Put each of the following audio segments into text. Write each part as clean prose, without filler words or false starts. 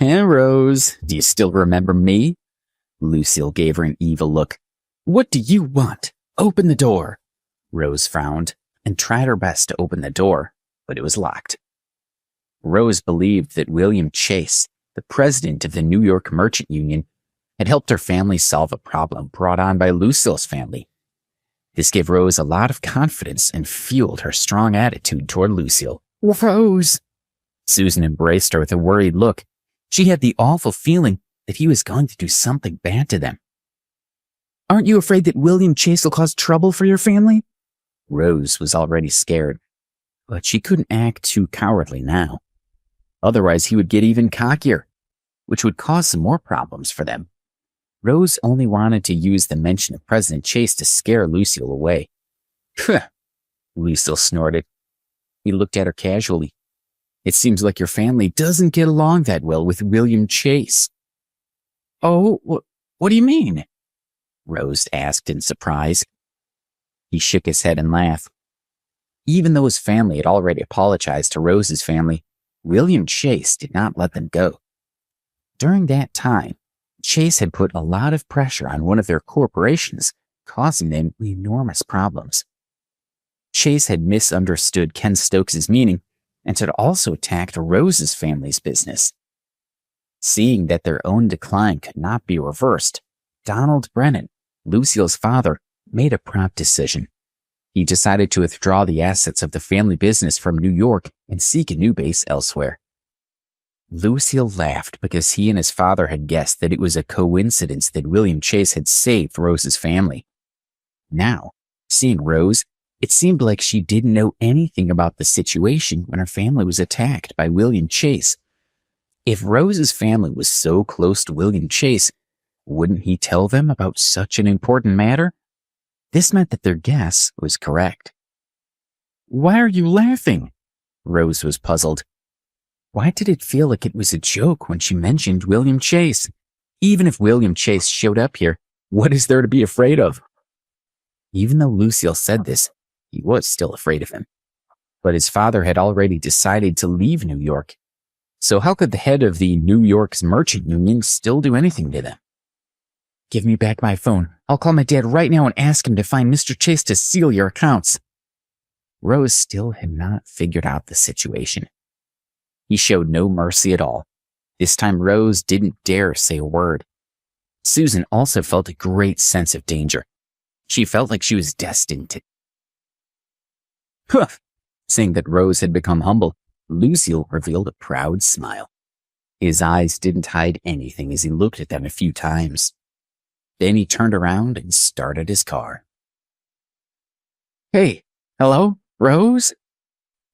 Rose, do you still remember me? Lucille gave her an evil look. What do you want? Open the door. Rose frowned and tried her best to open the door, but it was locked. Rose believed that William Chase, the president of the New York Merchant Union, had helped her family solve a problem brought on by Lucille's family. This gave Rose a lot of confidence and fueled her strong attitude toward Lucille. Rose! Susan embraced her with a worried look. She had the awful feeling that he was going to do something bad to them. Aren't you afraid that William Chase will cause trouble for your family? Rose was already scared, but she couldn't act too cowardly now. Otherwise, he would get even cockier, which would cause some more problems for them. Rose only wanted to use the mention of President Chase to scare Lucille away. Huh, Lucille snorted. He looked at her casually. It seems like your family doesn't get along that well with William Chase. Oh, what do you mean? Rose asked in surprise. He shook his head and laughed. Even though his family had already apologized to Rose's family, William Chase did not let them go. During that time, Chase had put a lot of pressure on one of their corporations, causing them enormous problems. Chase had misunderstood Ken Stokes' meaning and had also attacked Rose's family's business. Seeing that their own decline could not be reversed, Donald Brennan, Lucille's father, made a prompt decision. He decided to withdraw the assets of the family business from New York and seek a new base elsewhere. Lucille laughed because he and his father had guessed that it was a coincidence that William Chase had saved Rose's family. Now, seeing Rose, it seemed like she didn't know anything about the situation when her family was attacked by William Chase. If Rose's family was so close to William Chase, wouldn't he tell them about such an important matter? This meant that their guess was correct. Why are you laughing? Rose was puzzled. Why did it feel like it was a joke when she mentioned William Chase? Even if William Chase showed up here, what is there to be afraid of? Even though Lucille said this, he was still afraid of him. But his father had already decided to leave New York. So how could the head of the New York's Merchant Union still do anything to them? Give me back my phone. I'll call my dad right now and ask him to find Mr. Chase to seal your accounts. Rose still had not figured out the situation. He showed no mercy at all. This time Rose didn't dare say a word. Susan also felt a great sense of danger. She felt like she was destined to... Huff! Seeing that Rose had become humble, Lucille revealed a proud smile. His eyes didn't hide anything as he looked at them a few times. Then he turned around and started his car. Hey, hello, Rose?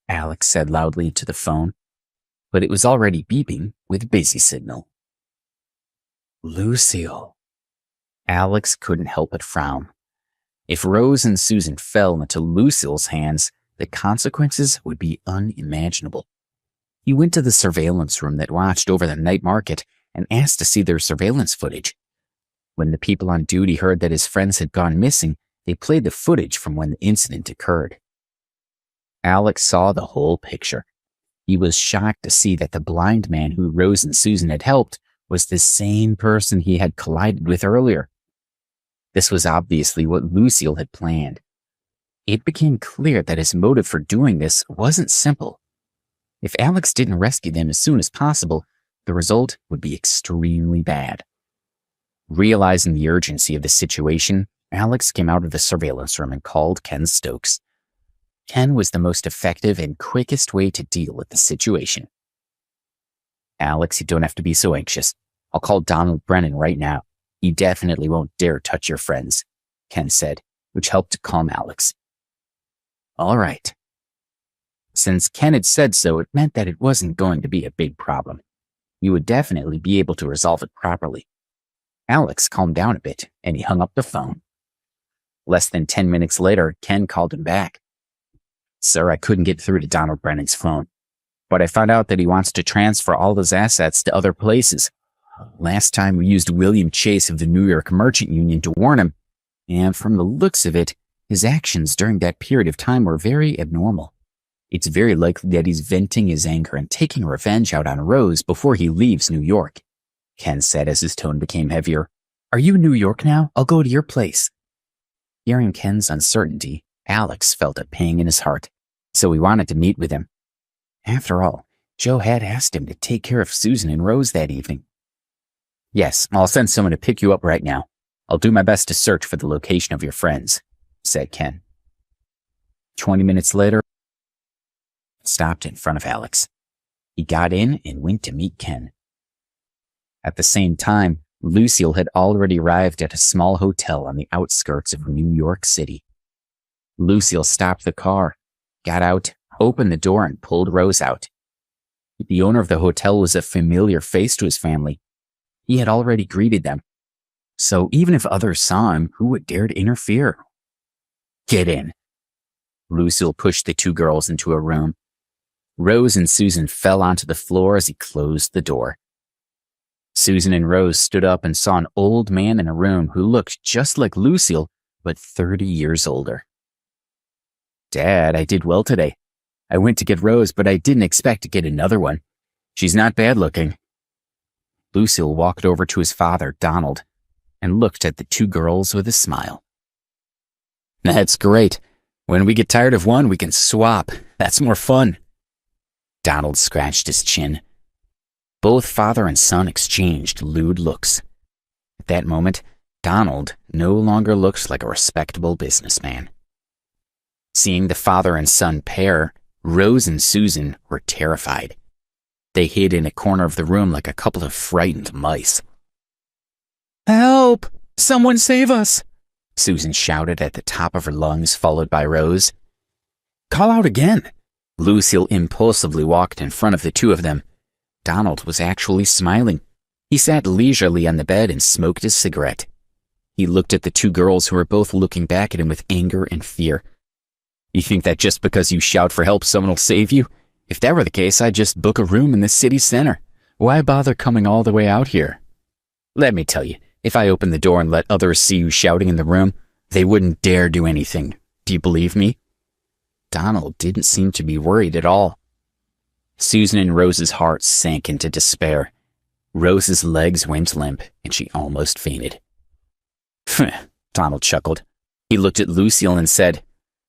Alex said loudly to the phone, but it was already beeping with busy signal. Lucille. Alex couldn't help but frown. If Rose and Susan fell into Lucille's hands, the consequences would be unimaginable. He went to the surveillance room that watched over the night market and asked to see their surveillance footage. When the people on duty heard that his friends had gone missing, they played the footage from when the incident occurred. Alex saw the whole picture. He was shocked to see that the blind man who Rose and Susan had helped was the same person he had collided with earlier. This was obviously what Lucille had planned. It became clear that his motive for doing this wasn't simple. If Alex didn't rescue them as soon as possible, the result would be extremely bad. Realizing the urgency of the situation, Alex came out of the surveillance room and called Ken Stokes. Ken was the most effective and quickest way to deal with the situation. Alex, you don't have to be so anxious. I'll call Donald Brennan right now. He definitely won't dare touch your friends, Ken said, which helped to calm Alex. All right. Since Ken had said so, it meant that it wasn't going to be a big problem. You would definitely be able to resolve it properly. Alex calmed down a bit, and he hung up the phone. Less than 10 minutes later, Ken called him back. Sir, I couldn't get through to Donald Brennan's phone, but I found out that he wants to transfer all his assets to other places. Last time we used William Chase of the New York Merchant Union to warn him, and from the looks of it, his actions during that period of time were very abnormal. It's very likely that he's venting his anger and taking revenge out on Rose before he leaves New York, Ken said as his tone became heavier. Are you in New York now? I'll go to your place. Hearing Ken's uncertainty, Alex felt a pang in his heart, so he wanted to meet with him. After all, Joe had asked him to take care of Susan and Rose that evening. Yes, I'll send someone to pick you up right now. I'll do my best to search for the location of your friends, said Ken. 20 minutes later, stopped in front of Alex. He got in and went to meet Ken. At the same time, Lucille had already arrived at a small hotel on the outskirts of New York City. Lucille stopped the car, got out, opened the door, and pulled Rose out. The owner of the hotel was a familiar face to his family. He had already greeted them. So even if others saw him, who would dare to interfere? Get in. Lucille pushed the two girls into a room. Rose and Susan fell onto the floor as he closed the door. Susan and Rose stood up and saw an old man in a room who looked just like Lucille, but 30 years older. Dad, I did well today. I went to get Rose, but I didn't expect to get another one. She's not bad looking. Lucille walked over to his father, Donald, and looked at the two girls with a smile. That's great. When we get tired of one, we can swap. That's more fun. Donald scratched his chin. Both father and son exchanged lewd looks. At that moment, Donald no longer looked like a respectable businessman. Seeing the father and son pair, Rose and Susan were terrified. They hid in a corner of the room like a couple of frightened mice. Help! Someone save us! Susan shouted at the top of her lungs, followed by Rose. Call out again! Lucille impulsively walked in front of the two of them. Donald was actually smiling. He sat leisurely on the bed and smoked his cigarette. He looked at the two girls who were both looking back at him with anger and fear. You think that just because you shout for help, someone will save you? If that were the case, I'd just book a room in the city center. Why bother coming all the way out here? Let me tell you, if I opened the door and let others see you shouting in the room, they wouldn't dare do anything. Do you believe me? Donald didn't seem to be worried at all. Susan and Rose's heart sank into despair. Rose's legs went limp, and she almost fainted. Donald chuckled. He looked at Lucille and said,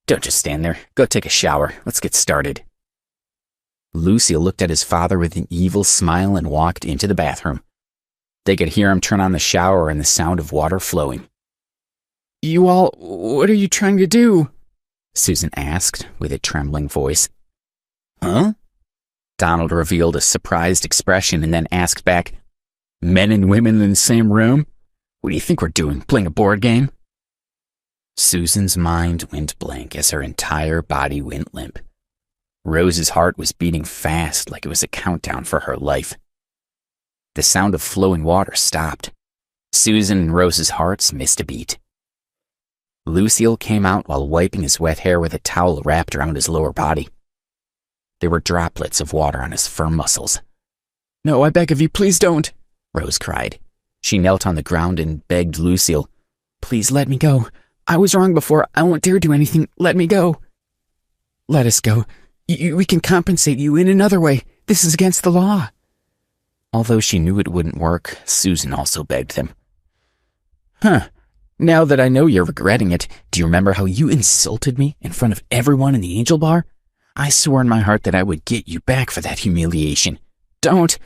Don't just stand there. Go take a shower. Let's get started. Lucille looked at his father with an evil smile and walked into the bathroom. They could hear him turn on the shower and the sound of water flowing. You all, what are you trying to do? Susan asked with a trembling voice. Huh? Donald revealed a surprised expression and then asked back, Men and women in the same room? What do you think we're doing, playing a board game? Susan's mind went blank as her entire body went limp. Rose's heart was beating fast like it was a countdown for her life. The sound of flowing water stopped. Susan and Rose's hearts missed a beat. Lucille came out while wiping his wet hair with a towel wrapped around his lower body. There were droplets of water on his firm muscles. No, I beg of you, please don't, Rose cried. She knelt on the ground and begged Lucille, Please let me go. I was wrong before. I won't dare do anything. Let me go. Let us go. We can compensate you in another way. This is against the law. Although she knew it wouldn't work, Susan also begged them. Now that I know you're regretting it, do you remember how you insulted me in front of everyone in the Angel Bar? I swore in my heart that I would get you back for that humiliation. Don't!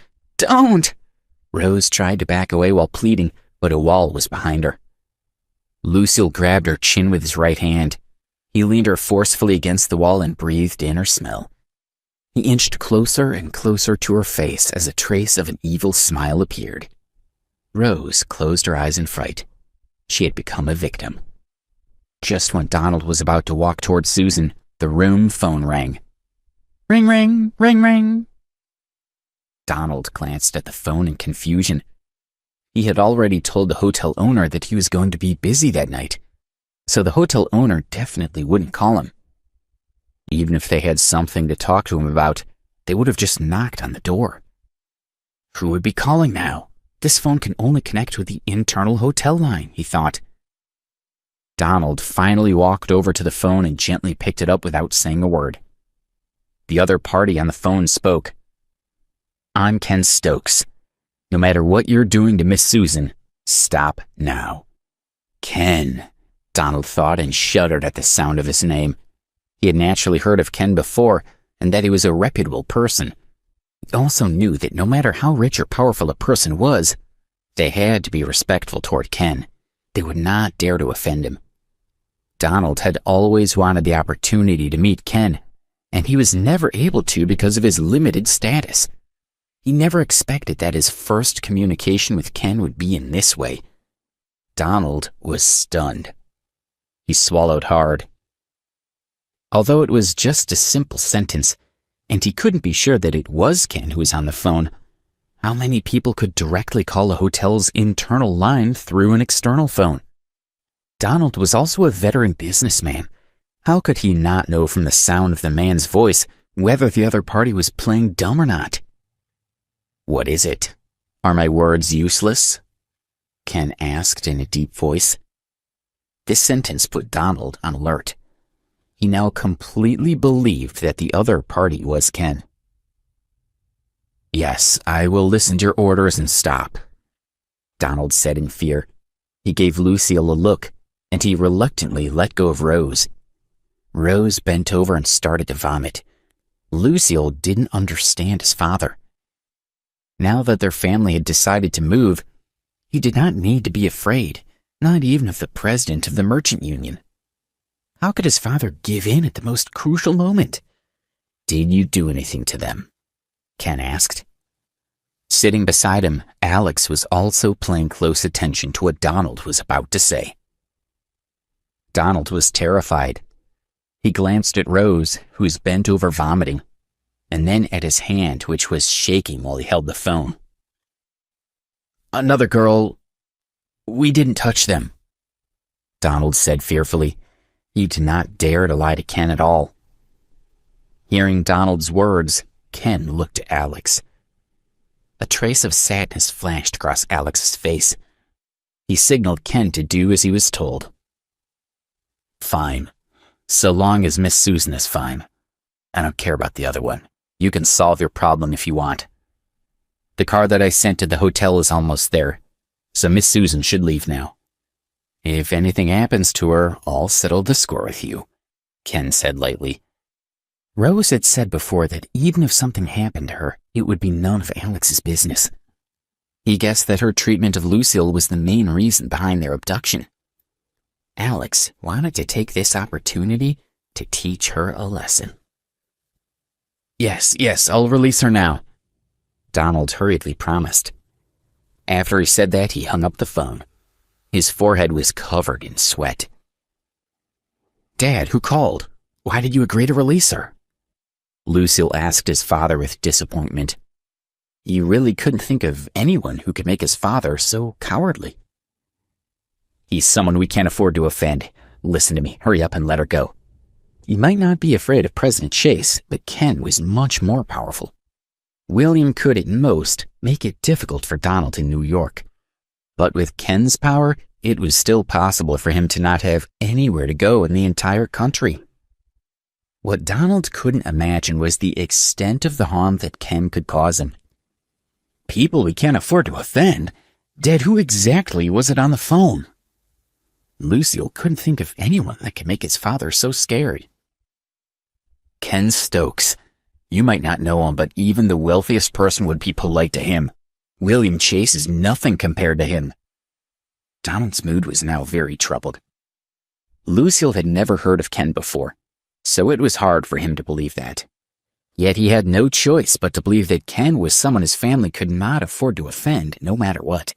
Rose tried to back away while pleading, but a wall was behind her. Lucille grabbed her chin with his right hand. He leaned her forcefully against the wall and breathed in her smell. He inched closer and closer to her face as a trace of an evil smile appeared. Rose closed her eyes in fright. She had become a victim. Just when Donald was about to walk toward Susan, the room phone rang. Ring, ring, ring, ring. Donald glanced at the phone in confusion. He had already told the hotel owner that he was going to be busy that night, so the hotel owner definitely wouldn't call him. Even if they had something to talk to him about, they would have just knocked on the door. Who would be calling now? This phone can only connect with the internal hotel line, he thought. Donald finally walked over to the phone and gently picked it up without saying a word. The other party on the phone spoke. "I'm Ken Stokes. No matter what you're doing to Miss Susan, stop now." Ken, Donald thought and shuddered at the sound of his name. He had naturally heard of Ken before, and that he was a reputable person. He also knew that no matter how rich or powerful a person was, they had to be respectful toward Ken. They would not dare to offend him. Donald had always wanted the opportunity to meet Ken, and he was never able to because of his limited status. He never expected that his first communication with Ken would be in this way. Donald was stunned. He swallowed hard. Although it was just a simple sentence, and he couldn't be sure that it was Ken who was on the phone, how many people could directly call a hotel's internal line through an external phone? Donald was also a veteran businessman. How could he not know from the sound of the man's voice whether the other party was playing dumb or not? "What is it? Are my words useless?" Ken asked in a deep voice. This sentence put Donald on alert. He now completely believed that the other party was Ken. "Yes, I will listen to your orders and stop," Donald said in fear. He gave Lucille a look, and he reluctantly let go of Rose. Rose bent over and started to vomit. Lucille didn't understand his father. Now that their family had decided to move, he did not need to be afraid, not even of the president of the merchant union. How could his father give in at the most crucial moment? "Did you do anything to them?" Ken asked. Sitting beside him, Alex was also paying close attention to what Donald was about to say. Donald was terrified. He glanced at Rose, who was bent over vomiting, and then at his hand, which was shaking while he held the phone. "Another girl. We didn't touch them," Donald said fearfully. He did not dare to lie to Ken at all. Hearing Donald's words, Ken looked at Alex. A trace of sadness flashed across Alex's face. He signaled Ken to do as he was told. "Fine. So long as Miss Susan is fine. I don't care about the other one. You can solve your problem if you want. The car that I sent to the hotel is almost there, so Miss Susan should leave now. If anything happens to her, I'll settle the score with you," Ken said lightly. Rose had said before that even if something happened to her, it would be none of Alex's business. He guessed that her treatment of Lucille was the main reason behind their abduction. Alex wanted to take this opportunity to teach her a lesson. Yes, I'll release her now," Donald hurriedly promised. After he said that, he hung up the phone. His forehead was covered in sweat. "Dad, who called? Why did you agree to release her?" Lucille asked his father with disappointment. He really couldn't think of anyone who could make his father so cowardly. "He's someone we can't afford to offend. Listen to me, hurry up and let her go." You might not be afraid of President Chase, but Ken was much more powerful. William could, at most, make it difficult for Donald in New York. But with Ken's power, it was still possible for him to not have anywhere to go in the entire country. What Donald couldn't imagine was the extent of the harm that Ken could cause him. People we can't afford to offend? Dad, who exactly was it on the phone? Lucille couldn't think of anyone that could make his father so scared. Ken Stokes. You might not know him, but even the wealthiest person would be polite to him. William Chase is nothing compared to him. Donald's mood was now very troubled. Lucille had never heard of Ken before, so it was hard for him to believe that. Yet he had no choice but to believe that Ken was someone his family could not afford to offend, no matter what.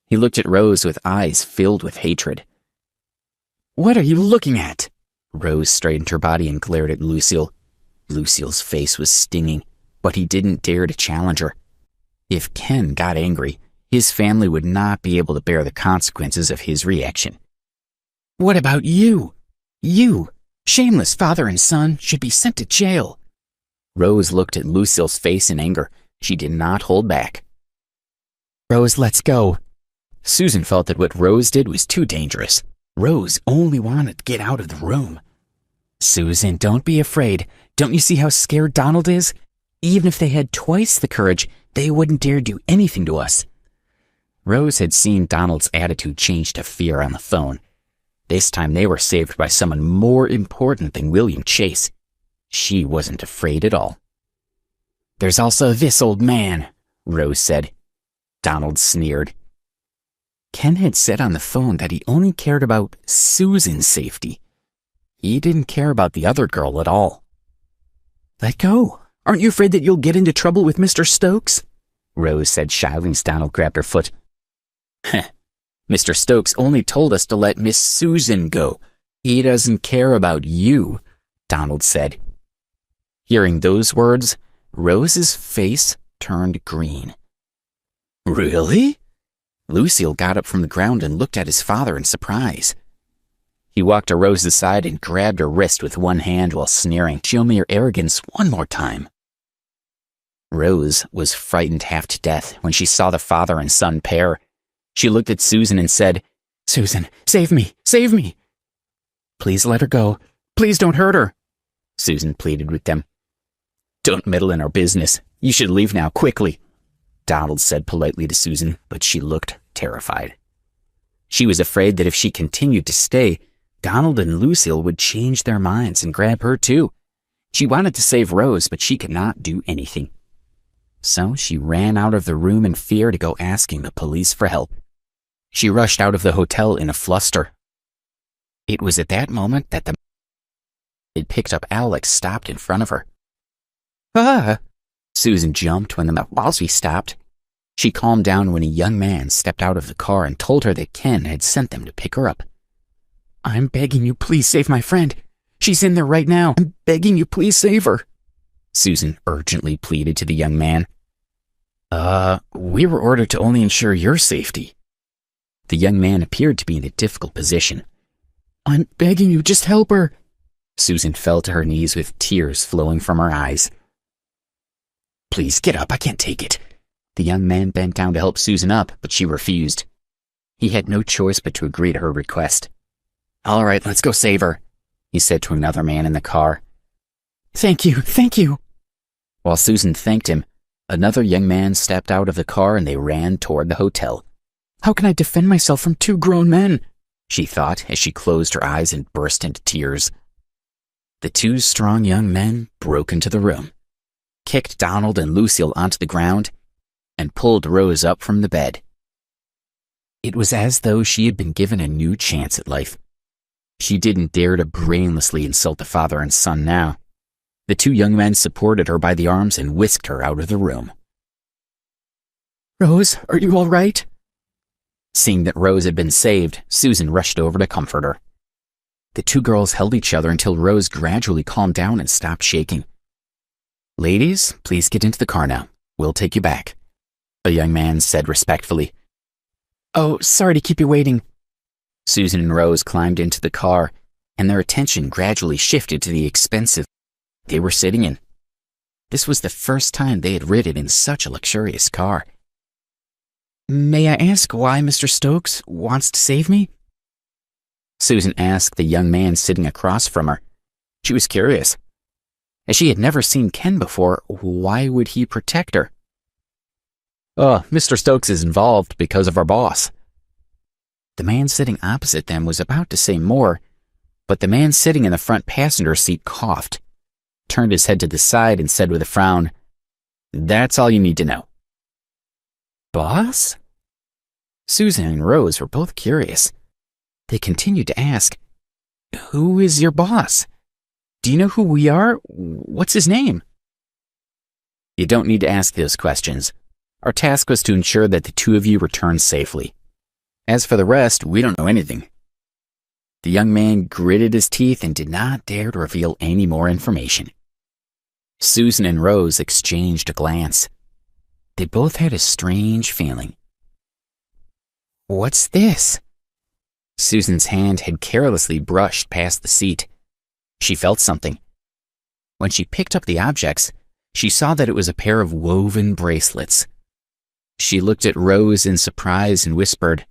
He looked at Rose with eyes filled with hatred. "What are you looking at?" Rose straightened her body and glared at Lucille. Lucille's face was stinging, but he didn't dare to challenge her. If Ken got angry, his family would not be able to bear the consequences of his reaction. "What about you? You, shameless father and son, should be sent to jail." Rose looked at Lucille's face in anger. She did not hold back. "Rose, let's go." Susan felt that what Rose did was too dangerous. Rose only wanted to get out of the room. "Susan, don't be afraid. Don't you see how scared Donald is? Even if they had twice the courage, they wouldn't dare do anything to us. Rose had seen Donald's attitude change to fear on the phone. This time they were saved by someone more important than William Chase. She wasn't afraid at all. "There's also this old man," Rose said. Donald sneered. Ken had said on the phone that he only cared about Susan's safety. He didn't care about the other girl at all. "Let go. Aren't you afraid that you'll get into trouble with Mr. Stokes?" Rose said shyly as Donald grabbed her foot. "Mr. Stokes only told us to let Miss Susan go. He doesn't care about you," Donald said. Hearing those words, Rose's face turned green. "Really?" Lucille got up from the ground and looked at his father in surprise. He walked to Rose's side and grabbed her wrist with one hand while sneering, "Show me your arrogance one more time." Rose was frightened half to death when she saw the father and son pair. She looked at Susan and said, "Susan, save me, save me." "Please let her go. Please don't hurt her," Susan pleaded with them. "Don't meddle in our business. You should leave now, quickly," Donald said politely to Susan, but she looked terrified. She was afraid that if she continued to stay, Donald and Lucille would change their minds and grab her too. She wanted to save Rose, but she could not do anything. So she ran out of the room in fear to go asking the police for help. She rushed out of the hotel in a fluster. It was at that moment that the man had picked up Alex stopped in front of her. "Ah!" Susan jumped when the Mawlsey stopped. She calmed down when a young man stepped out of the car and told her that Ken had sent them to pick her up. "I'm begging you, please save my friend. She's in there right now. I'm begging you, please save her," Susan urgently pleaded to the young man. We were ordered to only ensure your safety." The young man appeared to be in a difficult position. "I'm begging you, just help her." Susan fell to her knees with tears flowing from her eyes. "Please get up, I can't take it." The young man bent down to help Susan up, but she refused. He had no choice but to agree to her request. "All right, let's go save her," he said to another man in the car. Thank you, thank you." While Susan thanked him, another young man stepped out of the car and they ran toward the hotel. "How can I defend myself from two grown men?" she thought as she closed her eyes and burst into tears. The two strong young men broke into the room, kicked Donald and Lucille onto the ground, and pulled Rose up from the bed. It was as though she had been given a new chance at life. She didn't dare to brainlessly insult the father and son now. The two young men supported her by the arms and whisked her out of the room. "Rose, are you all right?" Seeing that Rose had been saved, Susan rushed over to comfort her. The two girls held each other until Rose gradually calmed down and stopped shaking. "Ladies, please get into the car now. We'll take you back," a young man said respectfully. "Oh, sorry to keep you waiting." Susan and Rose climbed into the car, and their attention gradually shifted to the expensive they were sitting in. This was the first time they had ridden in such a luxurious car. "May I ask why Mr. Stokes wants to save me?" Susan asked the young man sitting across from her. She was curious. As she had never seen Ken before, why would he protect her? Mr. Stokes is involved because of our boss." The man sitting opposite them was about to say more, but the man sitting in the front passenger seat coughed, turned his head to the side and said with a frown, "That's all you need to know." "Boss?" Susan and Rose were both curious. They continued to ask, "Who is your boss? Do you know who we are? What's his name?" "You don't need to ask those questions. Our task was to ensure that the two of you returned safely. As for the rest, we don't know anything." The young man gritted his teeth and did not dare to reveal any more information. Susan and Rose exchanged a glance. They both had a strange feeling. "What's this?" Susan's hand had carelessly brushed past the seat. She felt something. When she picked up the objects, she saw that it was a pair of woven bracelets. She looked at Rose in surprise and whispered,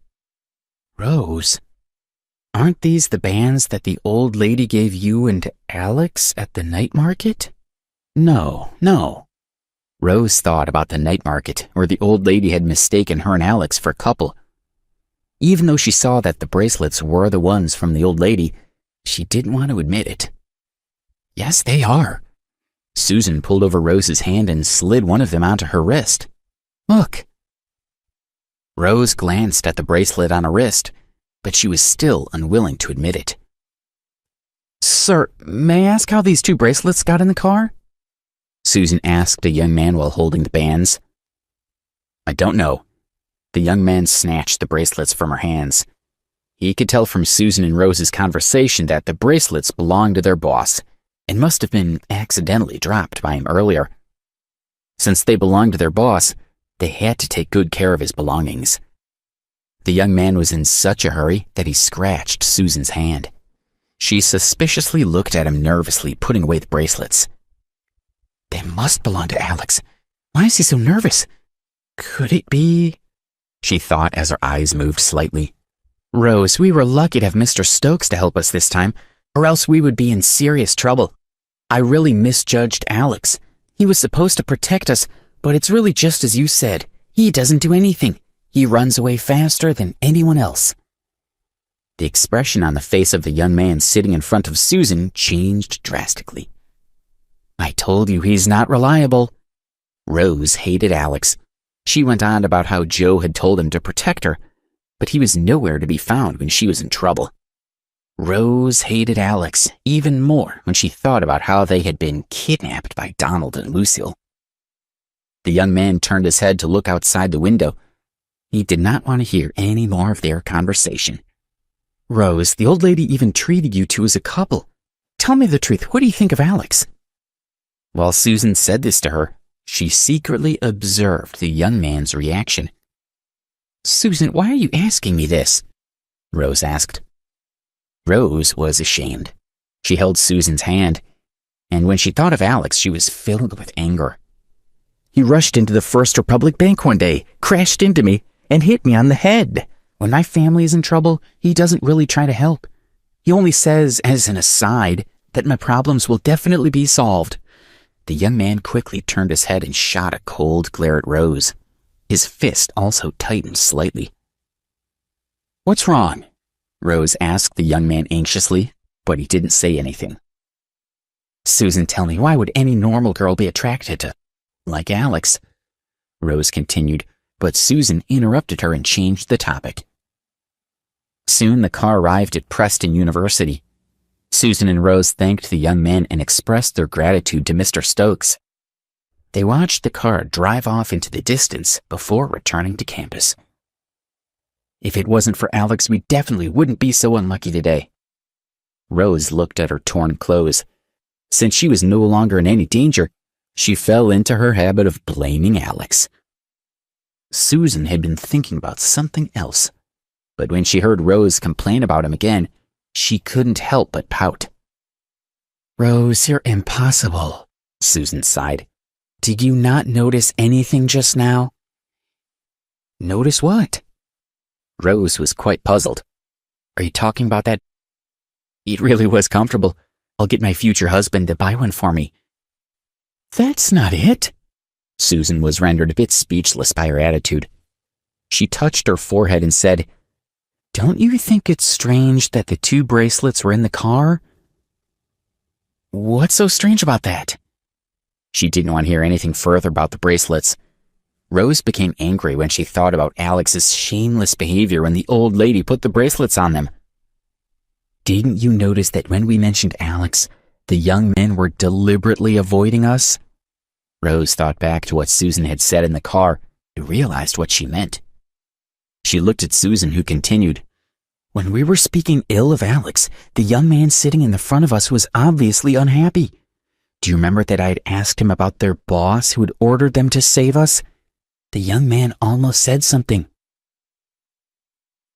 "Rose, aren't these the bands that the old lady gave you and Alex at the night market?" No, no. Rose thought about the night market where the old lady had mistaken her and Alex for a couple. Even though she saw that the bracelets were the ones from the old lady, she didn't want to admit it. Yes, they are. Susan pulled over Rose's hand and slid one of them onto her wrist. Look. Rose glanced at the bracelet on her wrist, but she was still unwilling to admit it. Sir, may I ask how these two bracelets got in the car? Susan asked a young man while holding the bands. I don't know. The young man snatched the bracelets from her hands. He could tell from Susan and Rose's conversation that the bracelets belonged to their boss and must have been accidentally dropped by him earlier. Since they belonged to their boss, they had to take good care of his belongings. The young man was in such a hurry that he scratched Susan's hand. She suspiciously looked at him nervously, putting away the bracelets. They must belong to Alex. Why is he so nervous? Could it be? She thought as her eyes moved slightly. Rose, we were lucky to have Mr. Stokes to help us this time, or else we would be in serious trouble. I really misjudged Alex. He was supposed to protect us, but it's really just as you said. He doesn't do anything. He runs away faster than anyone else. The expression on the face of the young man sitting in front of Susan changed drastically. I told you he's not reliable. Rose hated Alex. She went on about how Joe had told him to protect her, but he was nowhere to be found when she was in trouble. Rose hated Alex even more when she thought about how they had been kidnapped by Donald and Lucille. The young man turned his head to look outside the window. He did not want to hear any more of their conversation. Rose, the old lady even treated you two as a couple. Tell me the truth, what do you think of Alex? While Susan said this to her, she secretly observed the young man's reaction. Susan, why are you asking me this? Rose asked. Rose was ashamed. She held Susan's hand, and when she thought of Alex, she was filled with anger. He rushed into the First Republic Bank one day, crashed into me, and hit me on the head. When my family is in trouble, he doesn't really try to help. He only says, as an aside, that my problems will definitely be solved. The young man quickly turned his head and shot a cold glare at Rose. His fist also tightened slightly. What's wrong? Rose asked the young man anxiously, but he didn't say anything. Susan, tell me, why would any normal girl be attracted to, like Alex? Rose continued, but Susan interrupted her and changed the topic. Soon the car arrived at Preston University. Susan and Rose thanked the young men and expressed their gratitude to Mr. Stokes. They watched the car drive off into the distance before returning to campus. If it wasn't for Alex, we definitely wouldn't be so unlucky today. Rose looked at her torn clothes. Since she was no longer in any danger, she fell into her habit of blaming Alex. Susan had been thinking about something else, but when she heard Rose complain about him again, she couldn't help but pout. Rose, you're impossible, Susan sighed. Did you not notice anything just now? Notice what? Rose was quite puzzled. Are you talking about that? It really was comfortable. I'll get my future husband to buy one for me. That's not it. Susan was rendered a bit speechless by her attitude. She touched her forehead and said, Don't you think it's strange that the two bracelets were in the car? What's so strange about that? She didn't want to hear anything further about the bracelets. Rose became angry when she thought about Alex's shameless behavior when the old lady put the bracelets on them. Didn't you notice that when we mentioned Alex, the young men were deliberately avoiding us? Rose thought back to what Susan had said in the car and realized what she meant. She looked at Susan, who continued, When we were speaking ill of Alex, the young man sitting in the front of us was obviously unhappy. Do you remember that I had asked him about their boss who had ordered them to save us? The young man almost said something.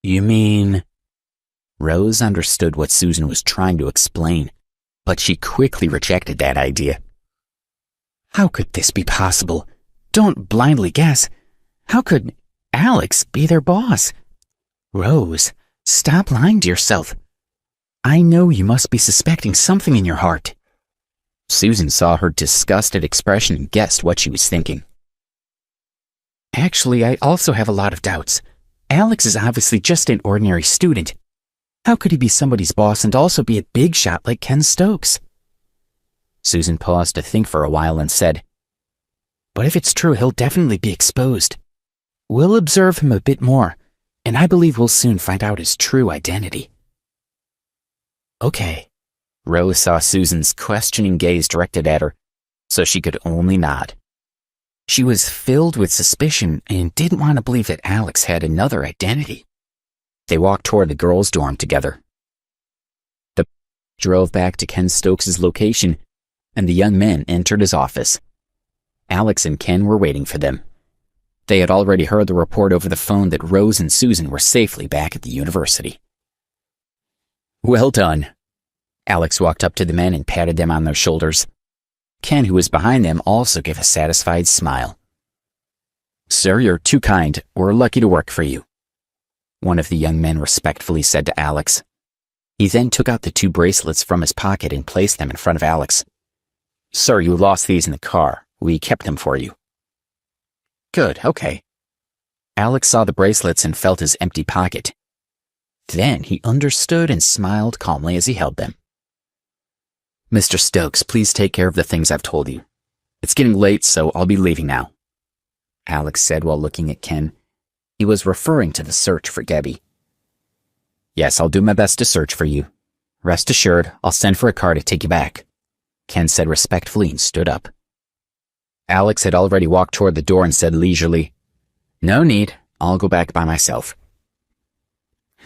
You mean... Rose understood what Susan was trying to explain, but she quickly rejected that idea. How could this be possible? Don't blindly guess. How could Alex be their boss? Rose, stop lying to yourself. I know you must be suspecting something in your heart. Susan saw her disgusted expression and guessed what she was thinking. Actually, I also have a lot of doubts. Alex is obviously just an ordinary student. How could he be somebody's boss and also be a big shot like Ken Stokes? Susan paused to think for a while and said, But if it's true, he'll definitely be exposed. We'll observe him a bit more, and I believe we'll soon find out his true identity. Okay. Rose saw Susan's questioning gaze directed at her, so she could only nod. She was filled with suspicion and didn't want to believe that Alex had another identity. They walked toward the girls' dorm together. The drove back to Ken Stokes' location, and the young men entered his office. Alex and Ken were waiting for them. They had already heard the report over the phone that Rose and Susan were safely back at the university. Well done. Alex walked up to the men and patted them on their shoulders. Ken, who was behind them, also gave a satisfied smile. Sir, you're too kind. We're lucky to work for you, one of the young men respectfully said to Alex. He then took out the 2 bracelets from his pocket and placed them in front of Alex. Sir, you lost these in the car. We kept them for you. Good, okay. Alex saw the bracelets and felt his empty pocket. Then he understood and smiled calmly as he held them. Mr. Stokes, please take care of the things I've told you. It's getting late, so I'll be leaving now, Alex said while looking at Ken. He was referring to the search for Debbie. Yes, I'll do my best to search for you. Rest assured, I'll send for a car to take you back, Ken said respectfully and stood up. Alex had already walked toward the door and said leisurely, No need, I'll go back by myself.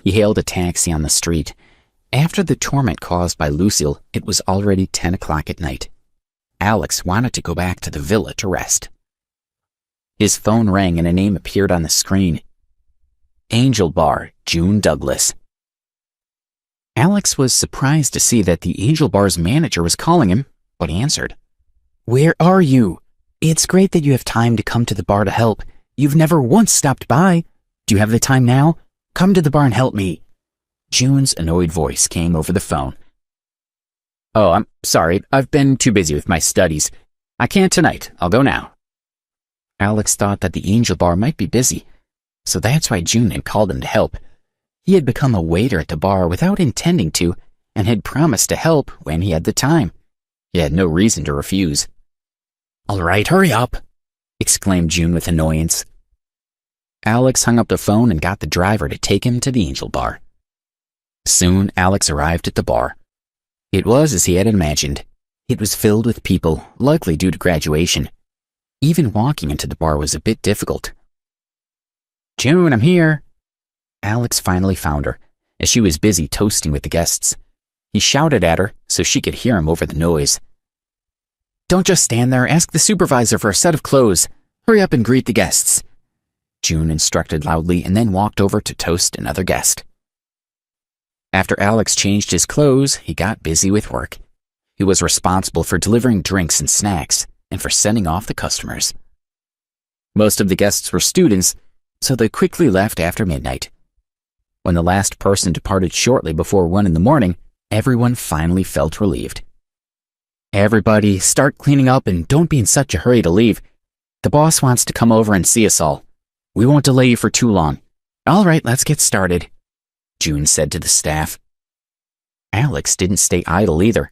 He hailed a taxi on the street. After the torment caused by Lucille, it was already 10 o'clock at night. Alex wanted to go back to the villa to rest. His phone rang and a name appeared on the screen. Angel Bar, June Douglas. Alex was surprised to see that the Angel Bar's manager was calling him, but he answered. Where are you? It's great that you have time to come to the bar to help. You've never once stopped by. Do you have the time now? Come to the bar and help me. June's annoyed voice came over the phone. Oh, I'm sorry. I've been too busy with my studies. I can't tonight. I'll go now. Alex thought that the Angel Bar might be busy, so that's why June had called him to help. He had become a waiter at the bar without intending to, and had promised to help when he had the time. He had no reason to refuse. All right, hurry up, exclaimed June with annoyance. Alex hung up the phone and got the driver to take him to the Angel Bar. Soon, Alex arrived at the bar. It was as he had imagined. It was filled with people, likely due to graduation. Even walking into the bar was a bit difficult. June, I'm here. Alex finally found her, as she was busy toasting with the guests. He shouted at her so she could hear him over the noise. Don't just stand there. Ask the supervisor for a set of clothes. Hurry up and greet the guests, June instructed loudly and then walked over to toast another guest. After Alex changed his clothes, he got busy with work. He was responsible for delivering drinks and snacks and for sending off the customers. Most of the guests were students, so they quickly left after midnight. When the last person departed shortly before 1 a.m, everyone finally felt relieved. Everybody, start cleaning up and don't be in such a hurry to leave. The boss wants to come over and see us all. We won't delay you for too long. All right, let's get started, June said to the staff. Alex didn't stay idle either.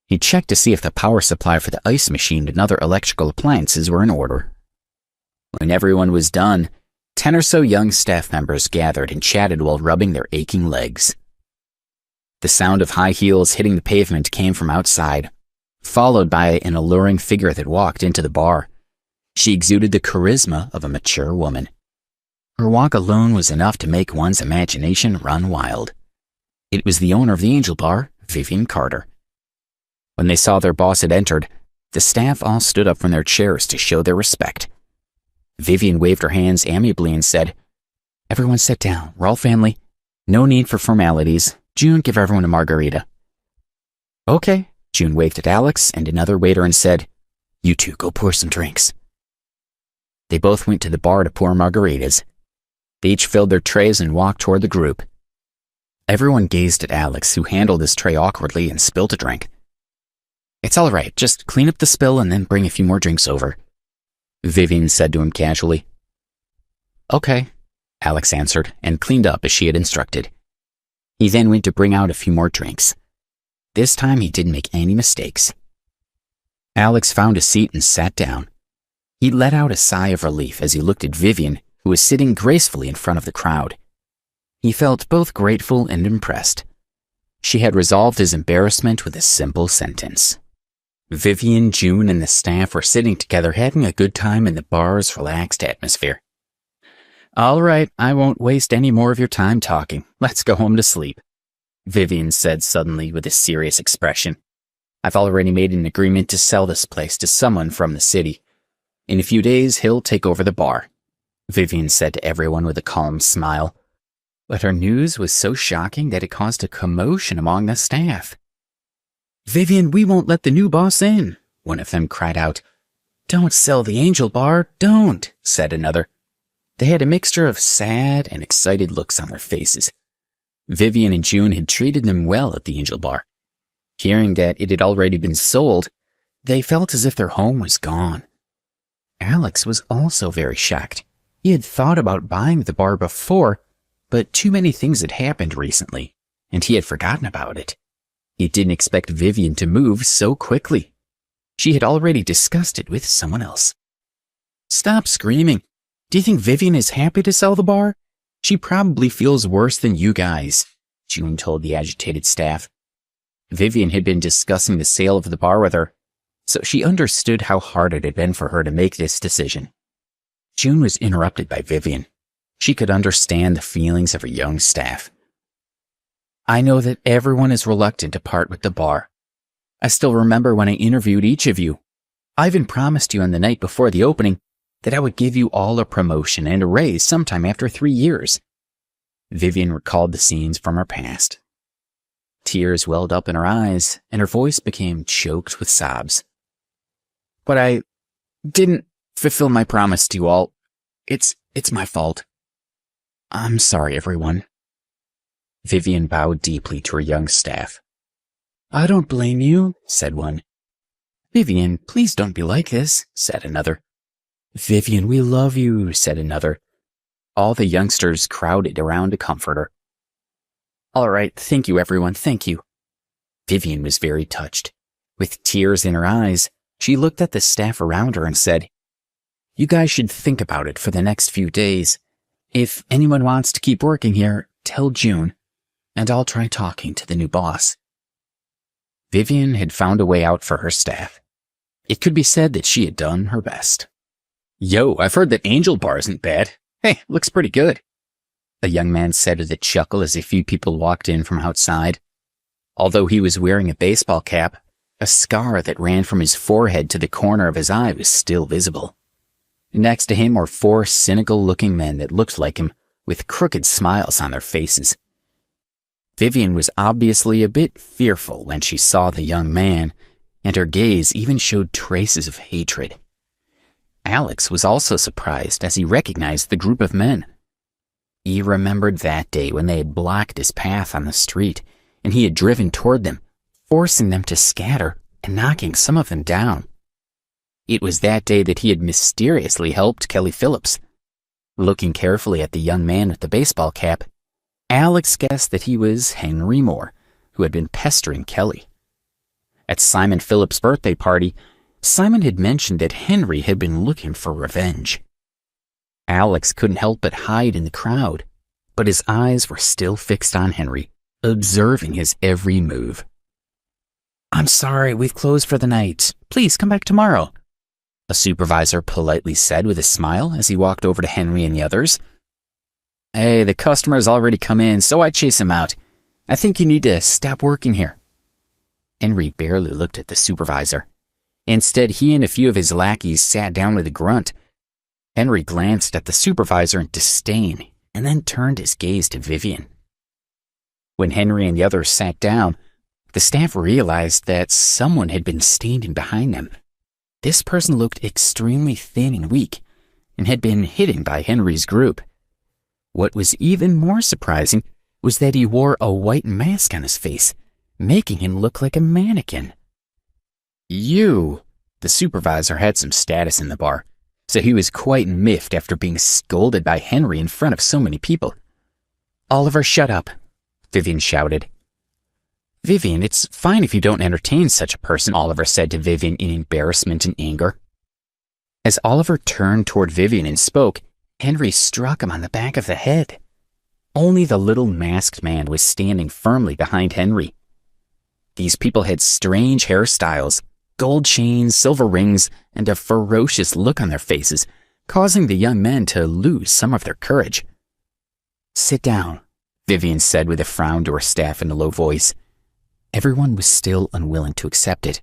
He checked to see if the power supply for the ice machine and other electrical appliances were in order. When everyone was done, 10 or so young staff members gathered and chatted while rubbing their aching legs. The sound of high heels hitting the pavement came from outside, followed by an alluring figure that walked into the bar. She exuded the charisma of a mature woman. Her walk alone was enough to make one's imagination run wild. It was the owner of the Angel Bar, Vivian Carter. When they saw their boss had entered, the staff all stood up from their chairs to show their respect. Vivian waved her hands amiably and said, Everyone sit down. We're all family. No need for formalities. June, give everyone a margarita. Okay. June waved at Alex and another waiter and said, You two go pour some drinks. They both went to the bar to pour margaritas. They each filled their trays and walked toward the group. Everyone gazed at Alex, who handled his tray awkwardly and spilt a drink. It's all right, just clean up the spill and then bring a few more drinks over, Vivian said to him casually. Okay, Alex answered and cleaned up as she had instructed. He then went to bring out a few more drinks. This time he didn't make any mistakes. Alex found a seat and sat down. He let out a sigh of relief as he looked at Vivian, who was sitting gracefully in front of the crowd. He felt both grateful and impressed. She had resolved his embarrassment with a simple sentence. Vivian, June, and the staff were sitting together having a good time in the bar's relaxed atmosphere. All right, I won't waste any more of your time talking. Let's go home to sleep, Vivian said suddenly with a serious expression. I've already made an agreement to sell this place to someone from the city. In a few days, he'll take over the bar, Vivian said to everyone with a calm smile. But her news was so shocking that it caused a commotion among the staff. Vivian, we won't let the new boss in, one of them cried out. Don't sell the Angel Bar, don't, said another. They had a mixture of sad and excited looks on their faces. Vivian and June had treated them well at the Angel Bar. Hearing that it had already been sold, they felt as if their home was gone. Alex was also very shocked. He had thought about buying the bar before, but too many things had happened recently, and he had forgotten about it. He didn't expect Vivian to move so quickly. She had already discussed it with someone else. Stop screaming. Do you think Vivian is happy to sell the bar? She probably feels worse than you guys, June told the agitated staff. Vivian had been discussing the sale of the bar with her, so she understood how hard it had been for her to make this decision. June was interrupted by Vivian. She could understand the feelings of her young staff. I know that everyone is reluctant to part with the bar. I still remember when I interviewed each of you. I even promised you on the night before the opening that I would give you all a promotion and a raise sometime after 3 years. Vivian recalled the scenes from her past. Tears welled up in her eyes, and her voice became choked with sobs. But I didn't fulfill my promise to you all. It's my fault. I'm sorry, everyone. Vivian bowed deeply to her young staff. I don't blame you, said one. Vivian, please don't be like this, said another. Vivian, we love you, said another. All the youngsters crowded around to comfort her. All right, thank you, everyone, thank you. Vivian was very touched. With tears in her eyes, she looked at the staff around her and said, You guys should think about it for the next few days. If anyone wants to keep working here, tell June, and I'll try talking to the new boss. Vivian had found a way out for her staff. It could be said that she had done her best. Yo, I've heard that Angel Bar isn't bad. Hey, looks pretty good, a young man said with a chuckle as a few people walked in from outside. Although he was wearing a baseball cap, a scar that ran from his forehead to the corner of his eye was still visible. Next to him were 4 cynical-looking men that looked like him, with crooked smiles on their faces. Vivian was obviously a bit fearful when she saw the young man, and her gaze even showed traces of hatred. Alex was also surprised as he recognized the group of men. He remembered that day when they had blocked his path on the street, and he had driven toward them, forcing them to scatter and knocking some of them down. It was that day that he had mysteriously helped Kelly Phillips. Looking carefully at the young man with the baseball cap, Alex guessed that he was Henry Moore, who had been pestering Kelly. At Simon Phillips' birthday party, Simon had mentioned that Henry had been looking for revenge. Alex couldn't help but hide in the crowd, but his eyes were still fixed on Henry, observing his every move. I'm sorry, we've closed for the night. Please come back tomorrow, a supervisor politely said with a smile as he walked over to Henry and the others. Hey, the customer's already come in, so I chase him out. I think you need to stop working here. Henry barely looked at the supervisor. Instead, he and a few of his lackeys sat down with a grunt. Henry glanced at the supervisor in disdain and then turned his gaze to Vivian. When Henry and the others sat down, the staff realized that someone had been standing behind them. This person looked extremely thin and weak and had been hidden by Henry's group. What was even more surprising was that he wore a white mask on his face, making him look like a mannequin. You! The supervisor had some status in the bar, so he was quite miffed after being scolded by Henry in front of so many people. "Oliver, shut up," Vivian shouted. "Vivian, it's fine if you don't entertain such a person," Oliver said to Vivian in embarrassment and anger. As Oliver turned toward Vivian and spoke, Henry struck him on the back of the head. Only the little masked man was standing firmly behind Henry. These people had strange hairstyles, gold chains, silver rings, and a ferocious look on their faces, causing the young men to lose some of their courage. "Sit down," Vivian said with a frown to her staff in a low voice. Everyone was still unwilling to accept it,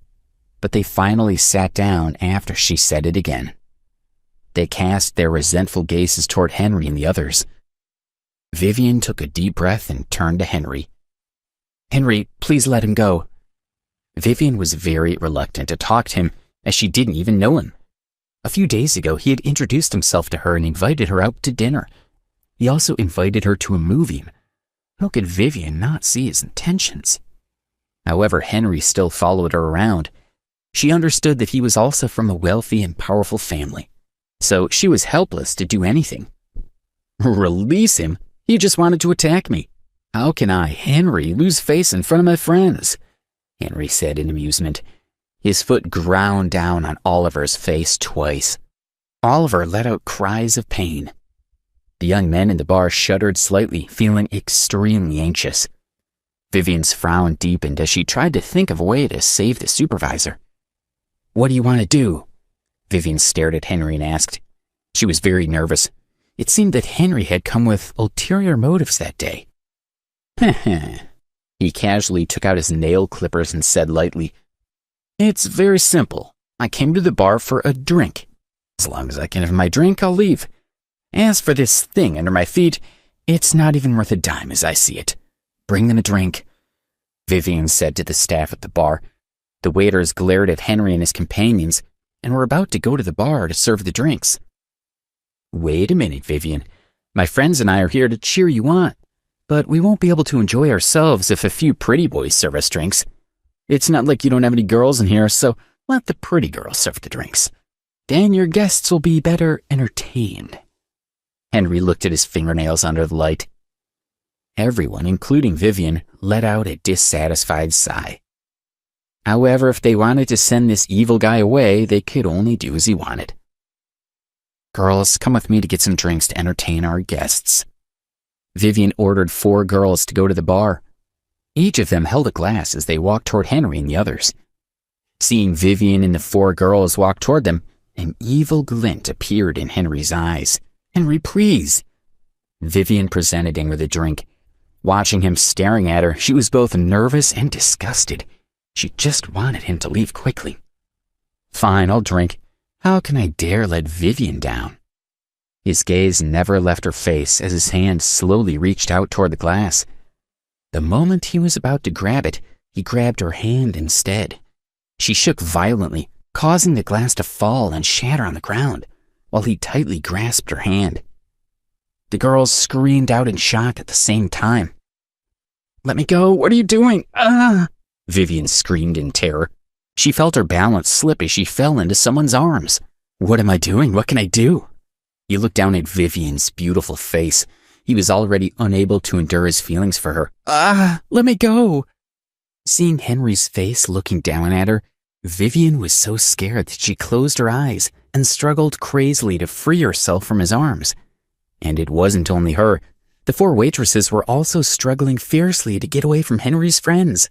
but they finally sat down after she said it again. They cast their resentful gazes toward Henry and the others. Vivian took a deep breath and turned to Henry. "Henry, please let him go." Vivian was very reluctant to talk to him, as she didn't even know him. A few days ago, he had introduced himself to her and invited her out to dinner. He also invited her to a movie. How could Vivian not see his intentions? However, Henry still followed her around. She understood that he was also from a wealthy and powerful family, so she was helpless to do anything. "Release him? He just wanted to attack me. How can I, Henry, lose face in front of my friends?" Henry said in amusement. His foot ground down on Oliver's face twice. Oliver let out cries of pain. The young men in the bar shuddered slightly, feeling extremely anxious. Vivian's frown deepened as she tried to think of a way to save the supervisor. "What do you want to do?" Vivian stared at Henry and asked. She was very nervous. It seemed that Henry had come with ulterior motives that day. He casually took out his nail clippers and said lightly, "It's very simple. I came to the bar for a drink. As long as I can have my drink, I'll leave. As for this thing under my feet, it's not even worth a dime as I see it. Bring them a drink," Vivian said to the staff at the bar. The waiters glared at Henry and his companions and were about to go to the bar to serve the drinks. "Wait a minute, Vivian. My friends and I are here to cheer you on, but we won't be able to enjoy ourselves if a few pretty boys serve us drinks. It's not like you don't have any girls in here, so let the pretty girls serve the drinks. Then your guests will be better entertained." Henry looked at his fingernails under the light. Everyone, including Vivian, let out a dissatisfied sigh. However, if they wanted to send this evil guy away, they could only do as he wanted. "Girls, come with me to get some drinks to entertain our guests." Vivian ordered 4 girls to go to the bar. Each of them held a glass as they walked toward Henry and the others. Seeing Vivian and the 4 girls walk toward them, an evil glint appeared in Henry's eyes. "Henry, please." Vivian presented him with a drink. Watching him staring at her, she was both nervous and disgusted. She just wanted him to leave quickly. "Fine, I'll drink. How can I dare let Vivian down?" His gaze never left her face as his hand slowly reached out toward the glass. The moment he was about to grab it, he grabbed her hand instead. She shook violently, causing the glass to fall and shatter on the ground, while he tightly grasped her hand. The girls screamed out in shock at the same time. "Let me go! What are you doing? Ah!" Vivian screamed in terror. She felt her balance slip as she fell into someone's arms. "What am I doing? What can I do?" He looked down at Vivian's beautiful face. He was already unable to endure his feelings for her. "Ah! Let me go!" Seeing Henry's face looking down at her, Vivian was so scared that she closed her eyes and struggled crazily to free herself from his arms. And it wasn't only her. The 4 waitresses were also struggling fiercely to get away from Henry's friends.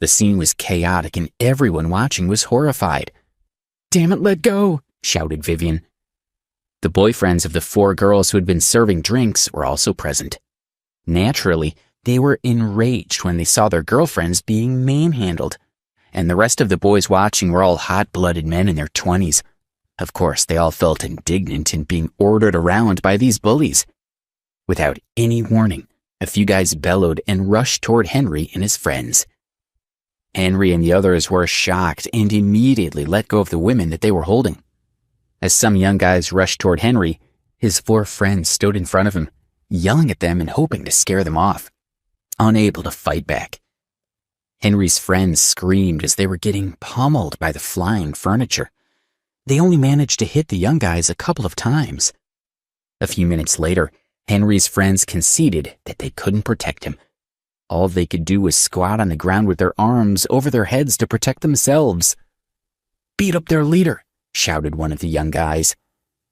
The scene was chaotic and everyone watching was horrified. "Damn it, let go!" shouted Vivian. The boyfriends of the 4 girls who had been serving drinks were also present. Naturally, they were enraged when they saw their girlfriends being manhandled. And the rest of the boys watching were all hot-blooded men in their 20s. Of course, they all felt indignant in being ordered around by these bullies. Without any warning, a few guys bellowed and rushed toward Henry and his friends. Henry and the others were shocked and immediately let go of the women that they were holding. As some young guys rushed toward Henry, his 4 friends stood in front of him, yelling at them and hoping to scare them off, unable to fight back. Henry's friends screamed as they were getting pummeled by the flying furniture. They only managed to hit the young guys a couple of times. A few minutes later, Henry's friends conceded that they couldn't protect him. All they could do was squat on the ground with their arms over their heads to protect themselves. "Beat up their leader," shouted one of the young guys.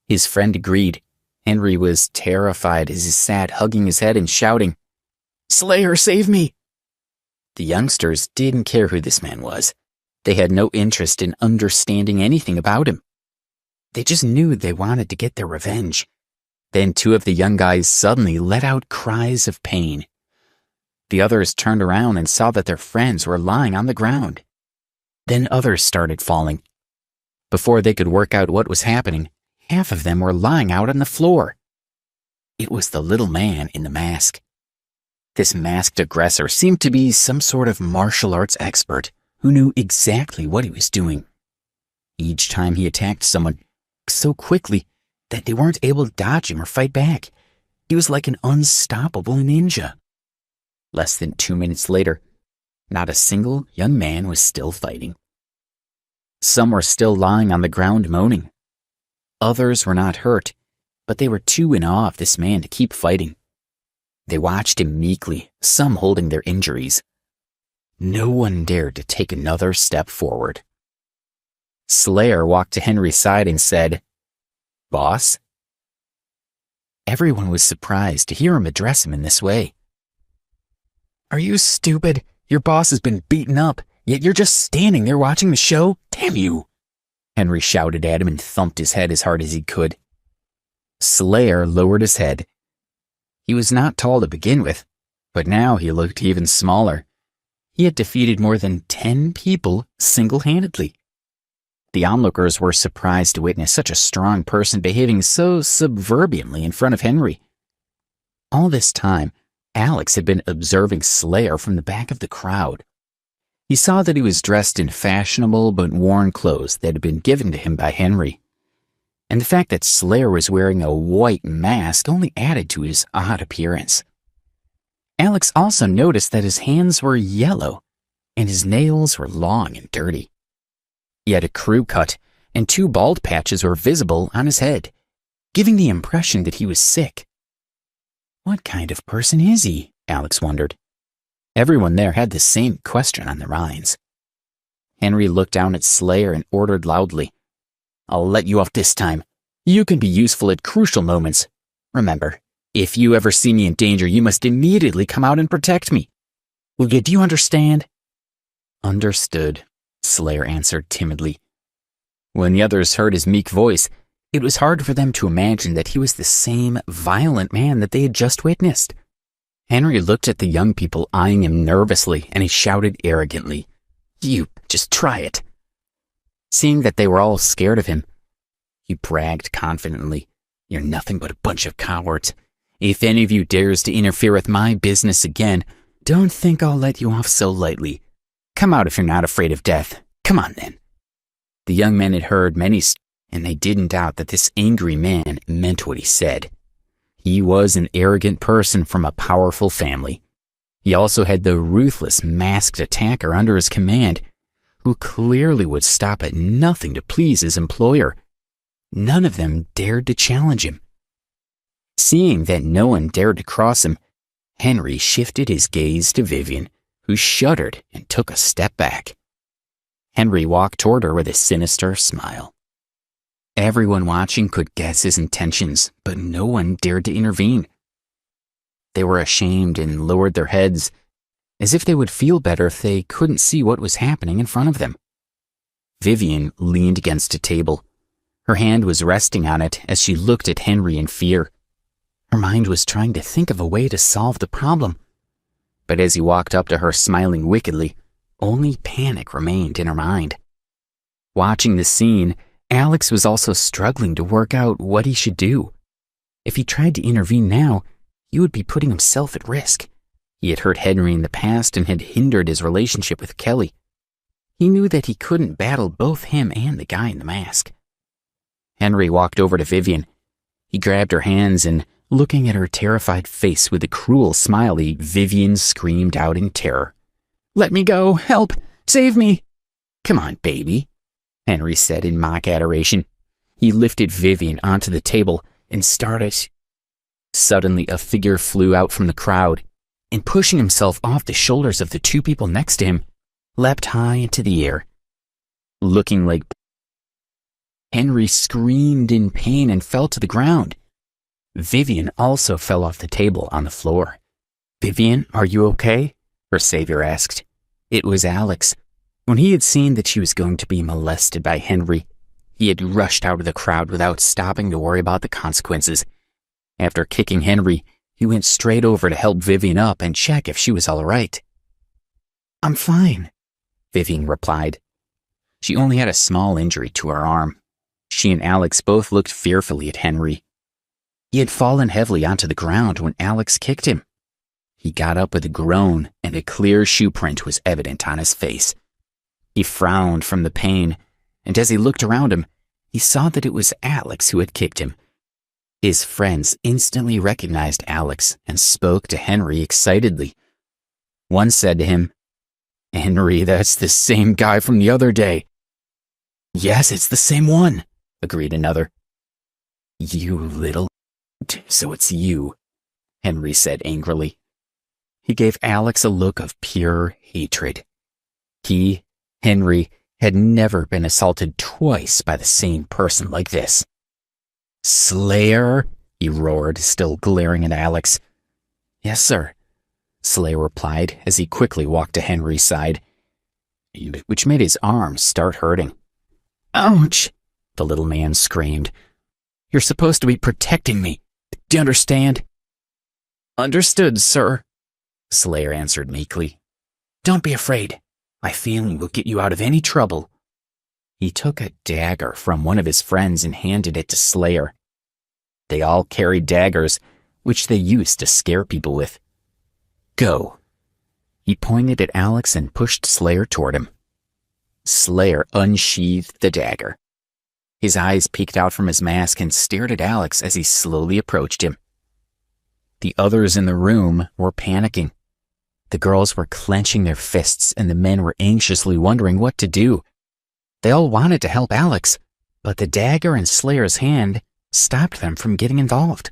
His friend agreed. Henry was terrified as he sat hugging his head and shouting, "Slayer, save me!" The youngsters didn't care who this man was. They had no interest in understanding anything about him. They just knew they wanted to get their revenge. Then two of the young guys suddenly let out cries of pain. The others turned around and saw that their friends were lying on the ground. Then others started falling. Before they could work out what was happening, half of them were lying out on the floor. It was the little man in the mask. This masked aggressor seemed to be some sort of martial arts expert who knew exactly what he was doing. Each time he attacked someone so quickly that they weren't able to dodge him or fight back. He was like an unstoppable ninja. Less than 2 minutes later, not a single young man was still fighting. Some were still lying on the ground moaning. Others were not hurt, but they were too in awe of this man to keep fighting. They watched him meekly, some holding their injuries. No one dared to take another step forward. Slayer walked to Henry's side and said, "Boss?" Everyone was surprised to hear him address him in this way. "Are you stupid? Your boss has been beaten up, yet you're just standing there watching the show? Damn you!" Henry shouted at him and thumped his head as hard as he could. Slayer lowered his head. He was not tall to begin with, but now he looked even smaller. He had defeated more than 10 people single-handedly. The onlookers were surprised to witness such a strong person behaving so subserviently in front of Henry. All this time, Alex had been observing Slayer from the back of the crowd. He saw that he was dressed in fashionable but worn clothes that had been given to him by Henry. And the fact that Slayer was wearing a white mask only added to his odd appearance. Alex also noticed that his hands were yellow, and his nails were long and dirty. He had a crew cut, and 2 bald patches were visible on his head, giving the impression that he was sick. What kind of person is he? Alex wondered. Everyone there had the same question on their minds. Henry looked down at Slayer and ordered loudly, "I'll let you off this time. You can be useful at crucial moments. Remember, if you ever see me in danger, you must immediately come out and protect me. Do you understand?" "Understood," Slayer answered timidly. When the others heard his meek voice, it was hard for them to imagine that he was the same violent man that they had just witnessed. Henry looked at the young people eyeing him nervously, and he shouted arrogantly, "You just try it." Seeing that they were all scared of him, he bragged confidently, "You're nothing but a bunch of cowards. If any of you dares to interfere with my business again, don't think I'll let you off so lightly. Come out if you're not afraid of death. Come on then." The young men had heard many and they didn't doubt that this angry man meant what he said. He was an arrogant person from a powerful family. He also had the ruthless masked attacker under his command, who clearly would stop at nothing to please his employer. None of them dared to challenge him. Seeing that no one dared to cross him, Henry shifted his gaze to Vivian, who shuddered and took a step back. Henry walked toward her with a sinister smile. Everyone watching could guess his intentions, but no one dared to intervene. They were ashamed and lowered their heads, as if they would feel better if they couldn't see what was happening in front of them. Vivian leaned against a table. Her hand was resting on it as she looked at Henry in fear. Her mind was trying to think of a way to solve the problem. But as he walked up to her smiling wickedly, only panic remained in her mind. Watching the scene, Alex was also struggling to work out what he should do. If he tried to intervene now, he would be putting himself at risk. He had hurt Henry in the past and had hindered his relationship with Kelly. He knew that he couldn't battle both him and the guy in the mask. Henry walked over to Vivian. He grabbed her hands and, looking at her terrified face with a cruel smile, Vivian screamed out in terror. Let me go. Help. Save me. Come on, baby, Henry said in mock adoration. He lifted Vivian onto the table and started. Suddenly, a figure flew out from the crowd and, pushing himself off the shoulders of the two people next to him, leapt high into the air. Looking like Henry screamed in pain and fell to the ground. Vivian also fell off the table on the floor. Vivian, are you okay? Her savior asked. It was Alex. When he had seen that she was going to be molested by Henry, he had rushed out of the crowd without stopping to worry about the consequences. After kicking Henry, he went straight over to help Vivian up and check if she was all right. I'm fine, Vivian replied. She only had a small injury to her arm. She and Alex both looked fearfully at Henry. He had fallen heavily onto the ground when Alex kicked him. He got up with a groan, and a clear shoe print was evident on his face. He frowned from the pain, and as he looked around him, he saw that it was Alex who had kicked him. His friends instantly recognized Alex and spoke to Henry excitedly. One said to him, Henry, that's the same guy from the other day. Yes, it's the same one, agreed another. You little... So it's you, Henry said angrily. He gave Alex a look of pure hatred. He, Henry, had never been assaulted twice by the same person like this. Slayer, he roared, still glaring at Alex. Yes, sir, Slayer replied as he quickly walked to Henry's side, which made his arms start hurting. Ouch, the little man screamed. You're supposed to be protecting me. Do you understand? Understood, sir, Slayer answered meekly. Don't be afraid. My feeling will get you out of any trouble. He took a dagger from one of his friends and handed it to Slayer. They all carried daggers, which they used to scare people with. Go. He pointed at Alex and pushed Slayer toward him. Slayer unsheathed the dagger. His eyes peeked out from his mask and stared at Alex as he slowly approached him. The others in the room were panicking. The girls were clenching their fists and the men were anxiously wondering what to do. They all wanted to help Alex, but the dagger in Slayer's hand stopped them from getting involved.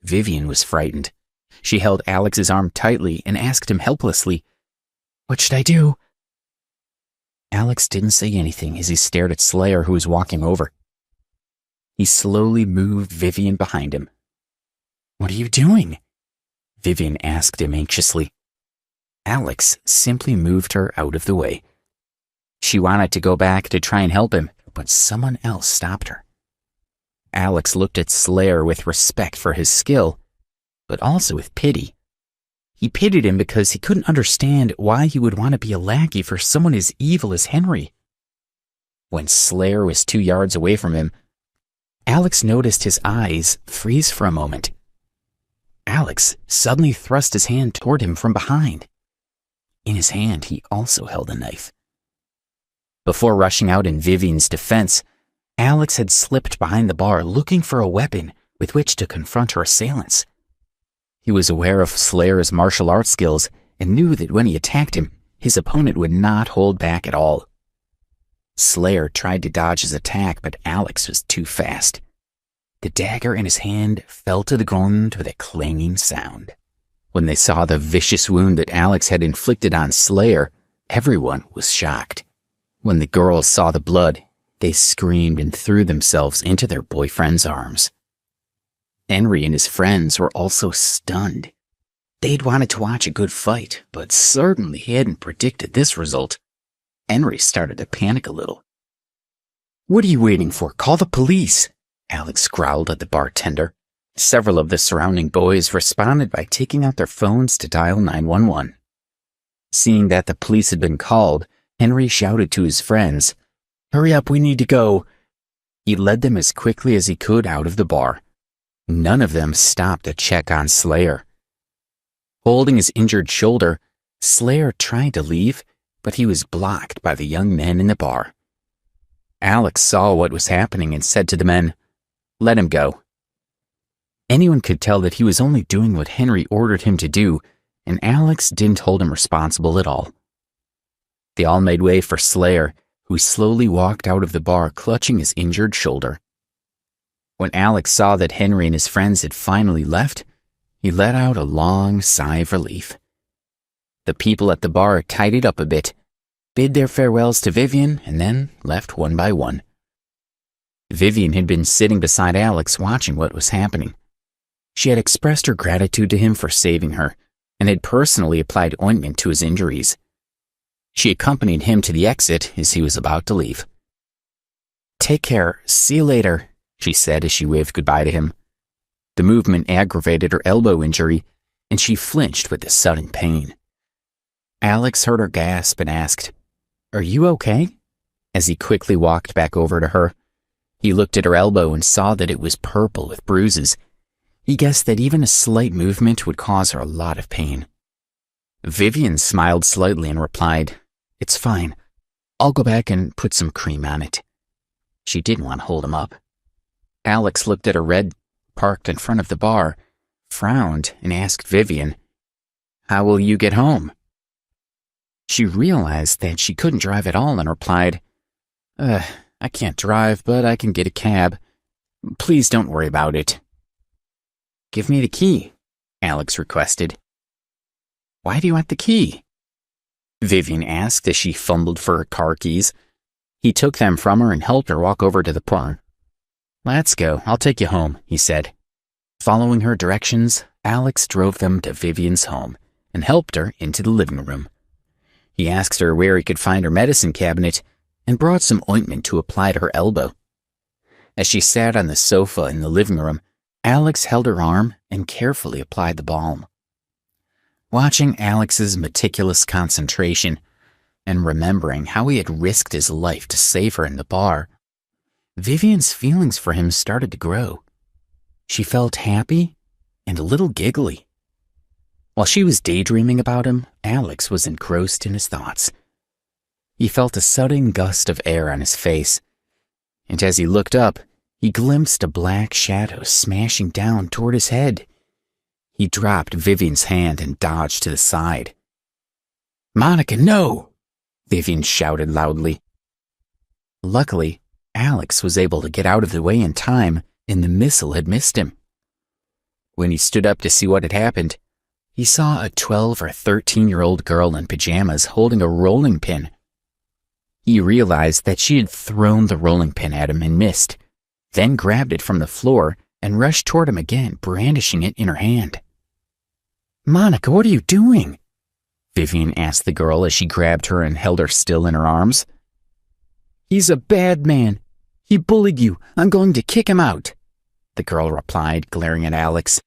Vivian was frightened. She held Alex's arm tightly and asked him helplessly, What should I do? Alex didn't say anything as he stared at Slayer, who was walking over. He slowly moved Vivian behind him. What are you doing? Vivian asked him anxiously. Alex simply moved her out of the way. She wanted to go back to try and help him, but someone else stopped her. Alex looked at Slayer with respect for his skill, but also with pity. He pitied him because he couldn't understand why he would want to be a lackey for someone as evil as Henry. When Slayer was 2 yards away from him, Alex noticed his eyes freeze for a moment. Alex suddenly thrust his hand toward him from behind. In his hand, he also held a knife. Before rushing out in Vivian's defense, Alex had slipped behind the bar looking for a weapon with which to confront her assailants. He was aware of Slayer's martial arts skills and knew that when he attacked him, his opponent would not hold back at all. Slayer tried to dodge his attack, but Alex was too fast. The dagger in his hand fell to the ground with a clanging sound. When they saw the vicious wound that Alex had inflicted on Slayer, everyone was shocked. When the girls saw the blood, they screamed and threw themselves into their boyfriend's arms. Henry and his friends were also stunned. They'd wanted to watch a good fight, but certainly hadn't predicted this result. Henry started to panic a little. What are you waiting for? Call the police, Alex growled at the bartender. Several of the surrounding boys responded by taking out their phones to dial 911. Seeing that the police had been called, Henry shouted to his friends, Hurry up, we need to go. He led them as quickly as he could out of the bar. None of them stopped to check on Slayer. Holding his injured shoulder, Slayer tried to leave, but he was blocked by the young men in the bar. Alex saw what was happening and said to the men, Let him go. Anyone could tell that he was only doing what Henry ordered him to do, and Alex didn't hold him responsible at all. They all made way for Slayer, who slowly walked out of the bar clutching his injured shoulder. When Alex saw that Henry and his friends had finally left, he let out a long sigh of relief. The people at the bar tidied up a bit, bid their farewells to Vivian, and then left one by one. Vivian had been sitting beside Alex watching what was happening. She had expressed her gratitude to him for saving her, and had personally applied ointment to his injuries. She accompanied him to the exit as he was about to leave. "Take care, see you later," she said as she waved goodbye to him. The movement aggravated her elbow injury, and she flinched with the sudden pain. Alex heard her gasp and asked, "Are you okay?" As he quickly walked back over to her, he looked at her elbow and saw that it was purple with bruises. He guessed that even a slight movement would cause her a lot of pain. Vivian smiled slightly and replied, "It's fine. I'll go back and put some cream on it." She didn't want to hold him up. Alex looked at a red parked in front of the bar, frowned, and asked Vivian, "How will you get home?" She realized that she couldn't drive at all and replied, "I can't drive, but I can get a cab. Please don't worry about it." "Give me the key," Alex requested. "Why do you want the key?" Vivian asked as she fumbled for her car keys. He took them from her and helped her walk over to the bar. "Let's go, I'll take you home," he said. Following her directions, Alex drove them to Vivian's home and helped her into the living room. He asked her where he could find her medicine cabinet and brought some ointment to apply to her elbow. As she sat on the sofa in the living room, Alex held her arm and carefully applied the balm. Watching Alex's meticulous concentration and remembering how he had risked his life to save her in the bar, Vivian's feelings for him started to grow. She felt happy and a little giggly. While she was daydreaming about him, Alex was engrossed in his thoughts. He felt a sudden gust of air on his face, and as he looked up, he glimpsed a black shadow smashing down toward his head. He dropped Vivian's hand and dodged to the side. "Monica, no!" Vivian shouted loudly. Luckily, Alex was able to get out of the way in time, and the missile had missed him. When he stood up to see what had happened, he saw a 12 or 13-year-old girl in pajamas holding a rolling pin. He realized that she had thrown the rolling pin at him and missed, then grabbed it from the floor and rushed toward him again, brandishing it in her hand. "Monica, what are you doing?" Vivian asked the girl as she grabbed her and held her still in her arms. "He's a bad man. He bullied you. I'm going to kick him out," the girl replied, glaring at Alex.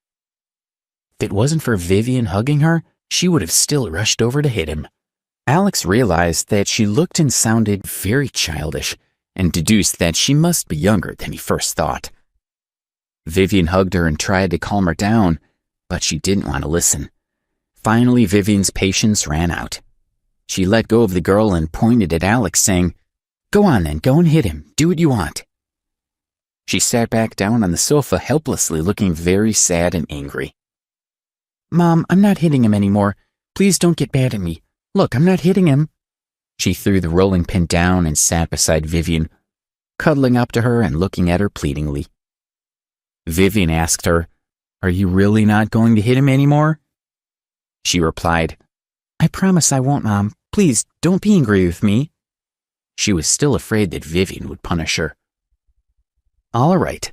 If it wasn't for Vivian hugging her, she would have still rushed over to hit him. Alex realized that she looked and sounded very childish, and deduced that she must be younger than he first thought. Vivian hugged her and tried to calm her down, but she didn't want to listen. Finally, Vivian's patience ran out. She let go of the girl and pointed at Alex, saying, "Go on then, go and hit him. Do what you want." She sat back down on the sofa helplessly, looking very sad and angry. "Mom, I'm not hitting him anymore. Please don't get mad at me. Look, I'm not hitting him." She threw the rolling pin down and sat beside Vivian, cuddling up to her and looking at her pleadingly. Vivian asked her, "Are you really not going to hit him anymore?" She replied, "I promise I won't, Mom. Please, don't be angry with me." She was still afraid that Vivian would punish her. "All right.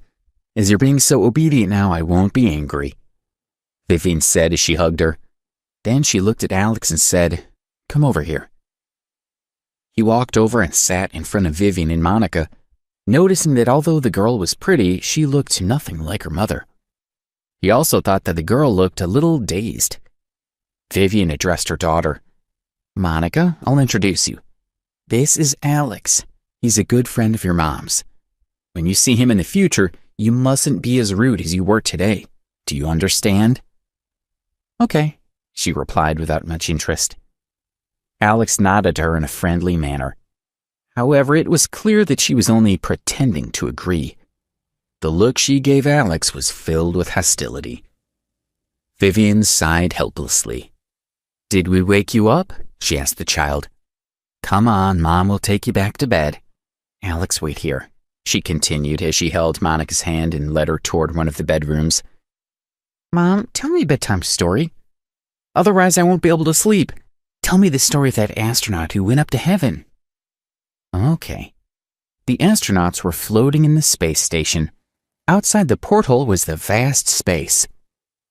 As you're being so obedient now, I won't be angry," Vivian said as she hugged her. Then she looked at Alex and said, "Come over here." He walked over and sat in front of Vivian and Monica, noticing that although the girl was pretty, she looked nothing like her mother. He also thought that the girl looked a little dazed. Vivian addressed her daughter. "Monica, I'll introduce you. This is Alex. He's a good friend of your mom's. When you see him in the future, you mustn't be as rude as you were today. Do you understand?" "Okay," she replied without much interest. Alex nodded to her in a friendly manner. However, it was clear that she was only pretending to agree. The look she gave Alex was filled with hostility. Vivian sighed helplessly. "Did we wake you up?" she asked the child. Come on, Mom will take you back to bed. Alex, wait here, she continued as she held Monica's hand and led her toward one of the bedrooms. Mom, tell me a bedtime story. Otherwise, I won't be able to sleep. Tell me the story of that astronaut who went up to heaven. Okay. The astronauts were floating in the space station. Outside the porthole was the vast space.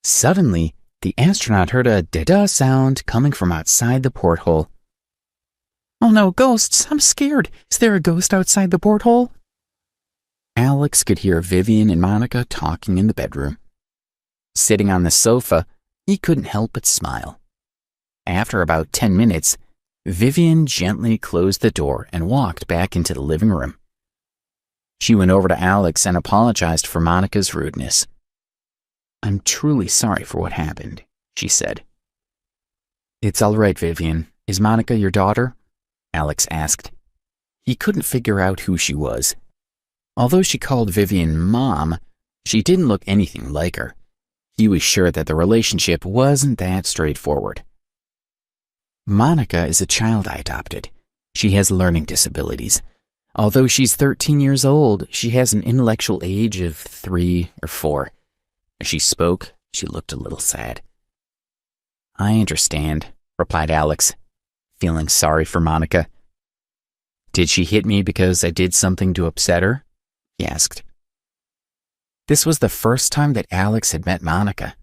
Suddenly, the astronaut heard a da-da sound coming from outside the porthole. Oh no, ghosts! I'm scared! Is there a ghost outside the porthole? Alex could hear Vivian and Monica talking in the bedroom. Sitting on the sofa, he couldn't help but smile. After about 10 minutes, Vivian gently closed the door and walked back into the living room. She went over to Alex and apologized for Monica's rudeness. I'm truly sorry for what happened, she said. It's all right, Vivian. Is Monica your daughter? Alex asked. He couldn't figure out who she was. Although she called Vivian Mom, she didn't look anything like her. He was sure that the relationship wasn't that straightforward. Monica is a child I adopted. She has learning disabilities. Although she's 13 years old, she has an intellectual age of 3 or 4. As she spoke, she looked a little sad. I understand, replied Alex, feeling sorry for Monica. Did she hit me because I did something to upset her? He asked. This was the first time that Alex had met Monica.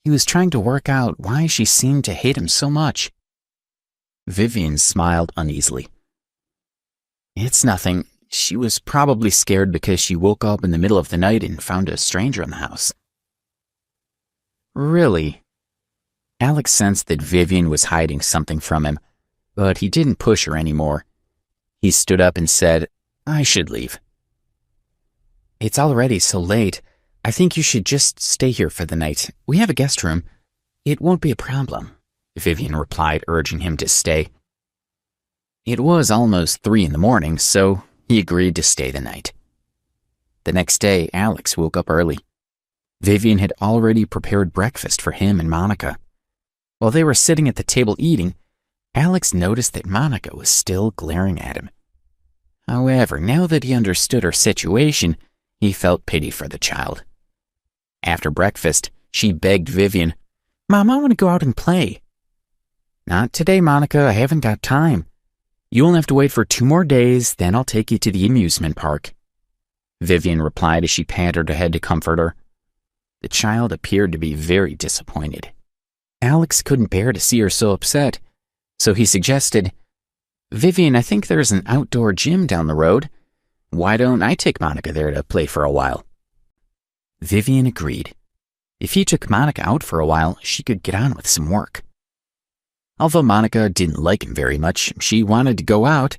He was trying to work out why she seemed to hate him so much. Vivian smiled uneasily. It's nothing. She was probably scared because she woke up in the middle of the night and found a stranger in the house. Really? Alex sensed that Vivian was hiding something from him, but he didn't push her anymore. He stood up and said, I should leave. It's already so late. I think you should just stay here for the night. We have a guest room. It won't be a problem, Vivian replied, urging him to stay. It was almost 3 a.m, so he agreed to stay the night. The next day, Alex woke up early. Vivian had already prepared breakfast for him and Monica. While they were sitting at the table eating, Alex noticed that Monica was still glaring at him. However, now that he understood her situation, he felt pity for the child. After breakfast, she begged Vivian, Mom, I want to go out and play. Not today, Monica. I haven't got time. You'll have to wait for 2 more days, then I'll take you to the amusement park. Vivian replied as she patted her head to comfort her. The child appeared to be very disappointed. Alex couldn't bear to see her so upset, so he suggested, Vivian, I think there's an outdoor gym down the road. Why don't I take Monica there to play for a while? Vivian agreed. If he took Monica out for a while, she could get on with some work. Although Monica didn't like him very much, she wanted to go out,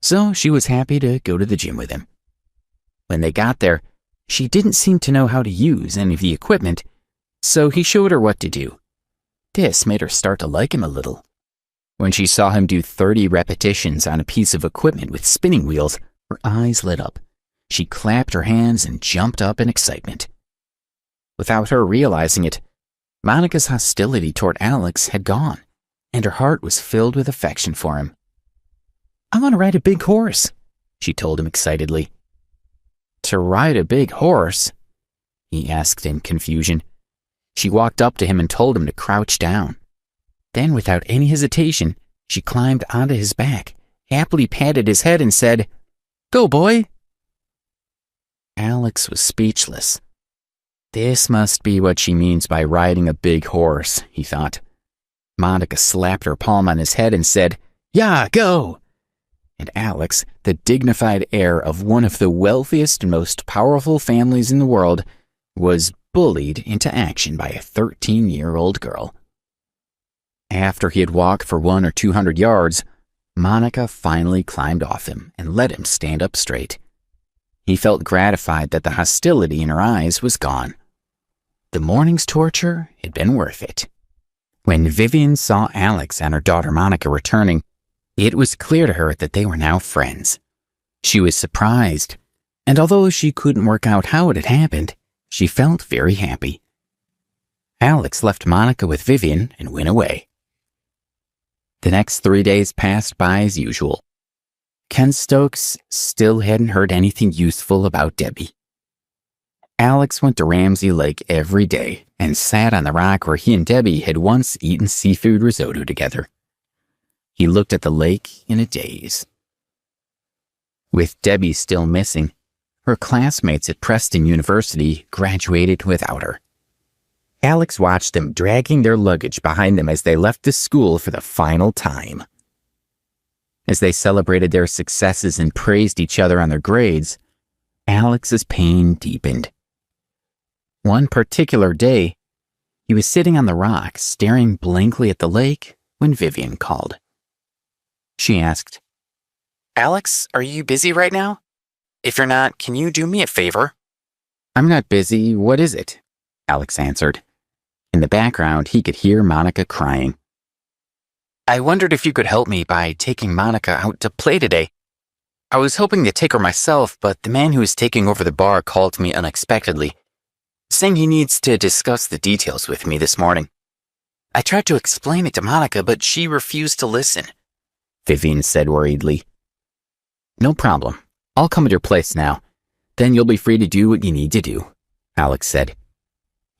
so she was happy to go to the gym with him. When they got there, she didn't seem to know how to use any of the equipment, so he showed her what to do. This made her start to like him a little. When she saw him do 30 repetitions on a piece of equipment with spinning wheels, her eyes lit up. She clapped her hands and jumped up in excitement. Without her realizing it, Monica's hostility toward Alex had gone, and her heart was filled with affection for him. I want to ride a big horse, she told him excitedly. To ride a big horse? He asked in confusion. She walked up to him and told him to crouch down. Then, without any hesitation, she climbed onto his back, happily patted his head and said, Go, boy! Alex was speechless. This must be what she means by riding a big horse, he thought. Monica slapped her palm on his head and said, Yeah, go! And Alex, the dignified heir of one of the wealthiest and most powerful families in the world, was bullied into action by a 13-year-old girl. After he had walked for 100 or 200 yards, Monica finally climbed off him and let him stand up straight. He felt gratified that the hostility in her eyes was gone. The morning's torture had been worth it. When Vivian saw Alex and her daughter Monica returning, it was clear to her that they were now friends. She was surprised, and although she couldn't work out how it had happened, she felt very happy. Alex left Monica with Vivian and went away. The next 3 days passed by as usual. Ken Stokes still hadn't heard anything useful about Debbie. Alex went to Ramsey Lake every day and sat on the rock where he and Debbie had once eaten seafood risotto together. He looked at the lake in a daze. With Debbie still missing, her classmates at Preston University graduated without her. Alex watched them dragging their luggage behind them as they left the school for the final time. As they celebrated their successes and praised each other on their grades, Alex's pain deepened. One particular day, he was sitting on the rock staring blankly at the lake when Vivian called. She asked, "Alex, are you busy right now? If you're not, can you do me a favor?" "I'm not busy. What is it?" Alex answered. In the background, he could hear Monica crying. "I wondered if you could help me by taking Monica out to play today. I was hoping to take her myself, but the man who is taking over the bar called me unexpectedly, saying he needs to discuss the details with me this morning. I tried to explain it to Monica, but she refused to listen," Vivian said worriedly. "No problem. I'll come at your place now. Then you'll be free to do what you need to do," Alex said.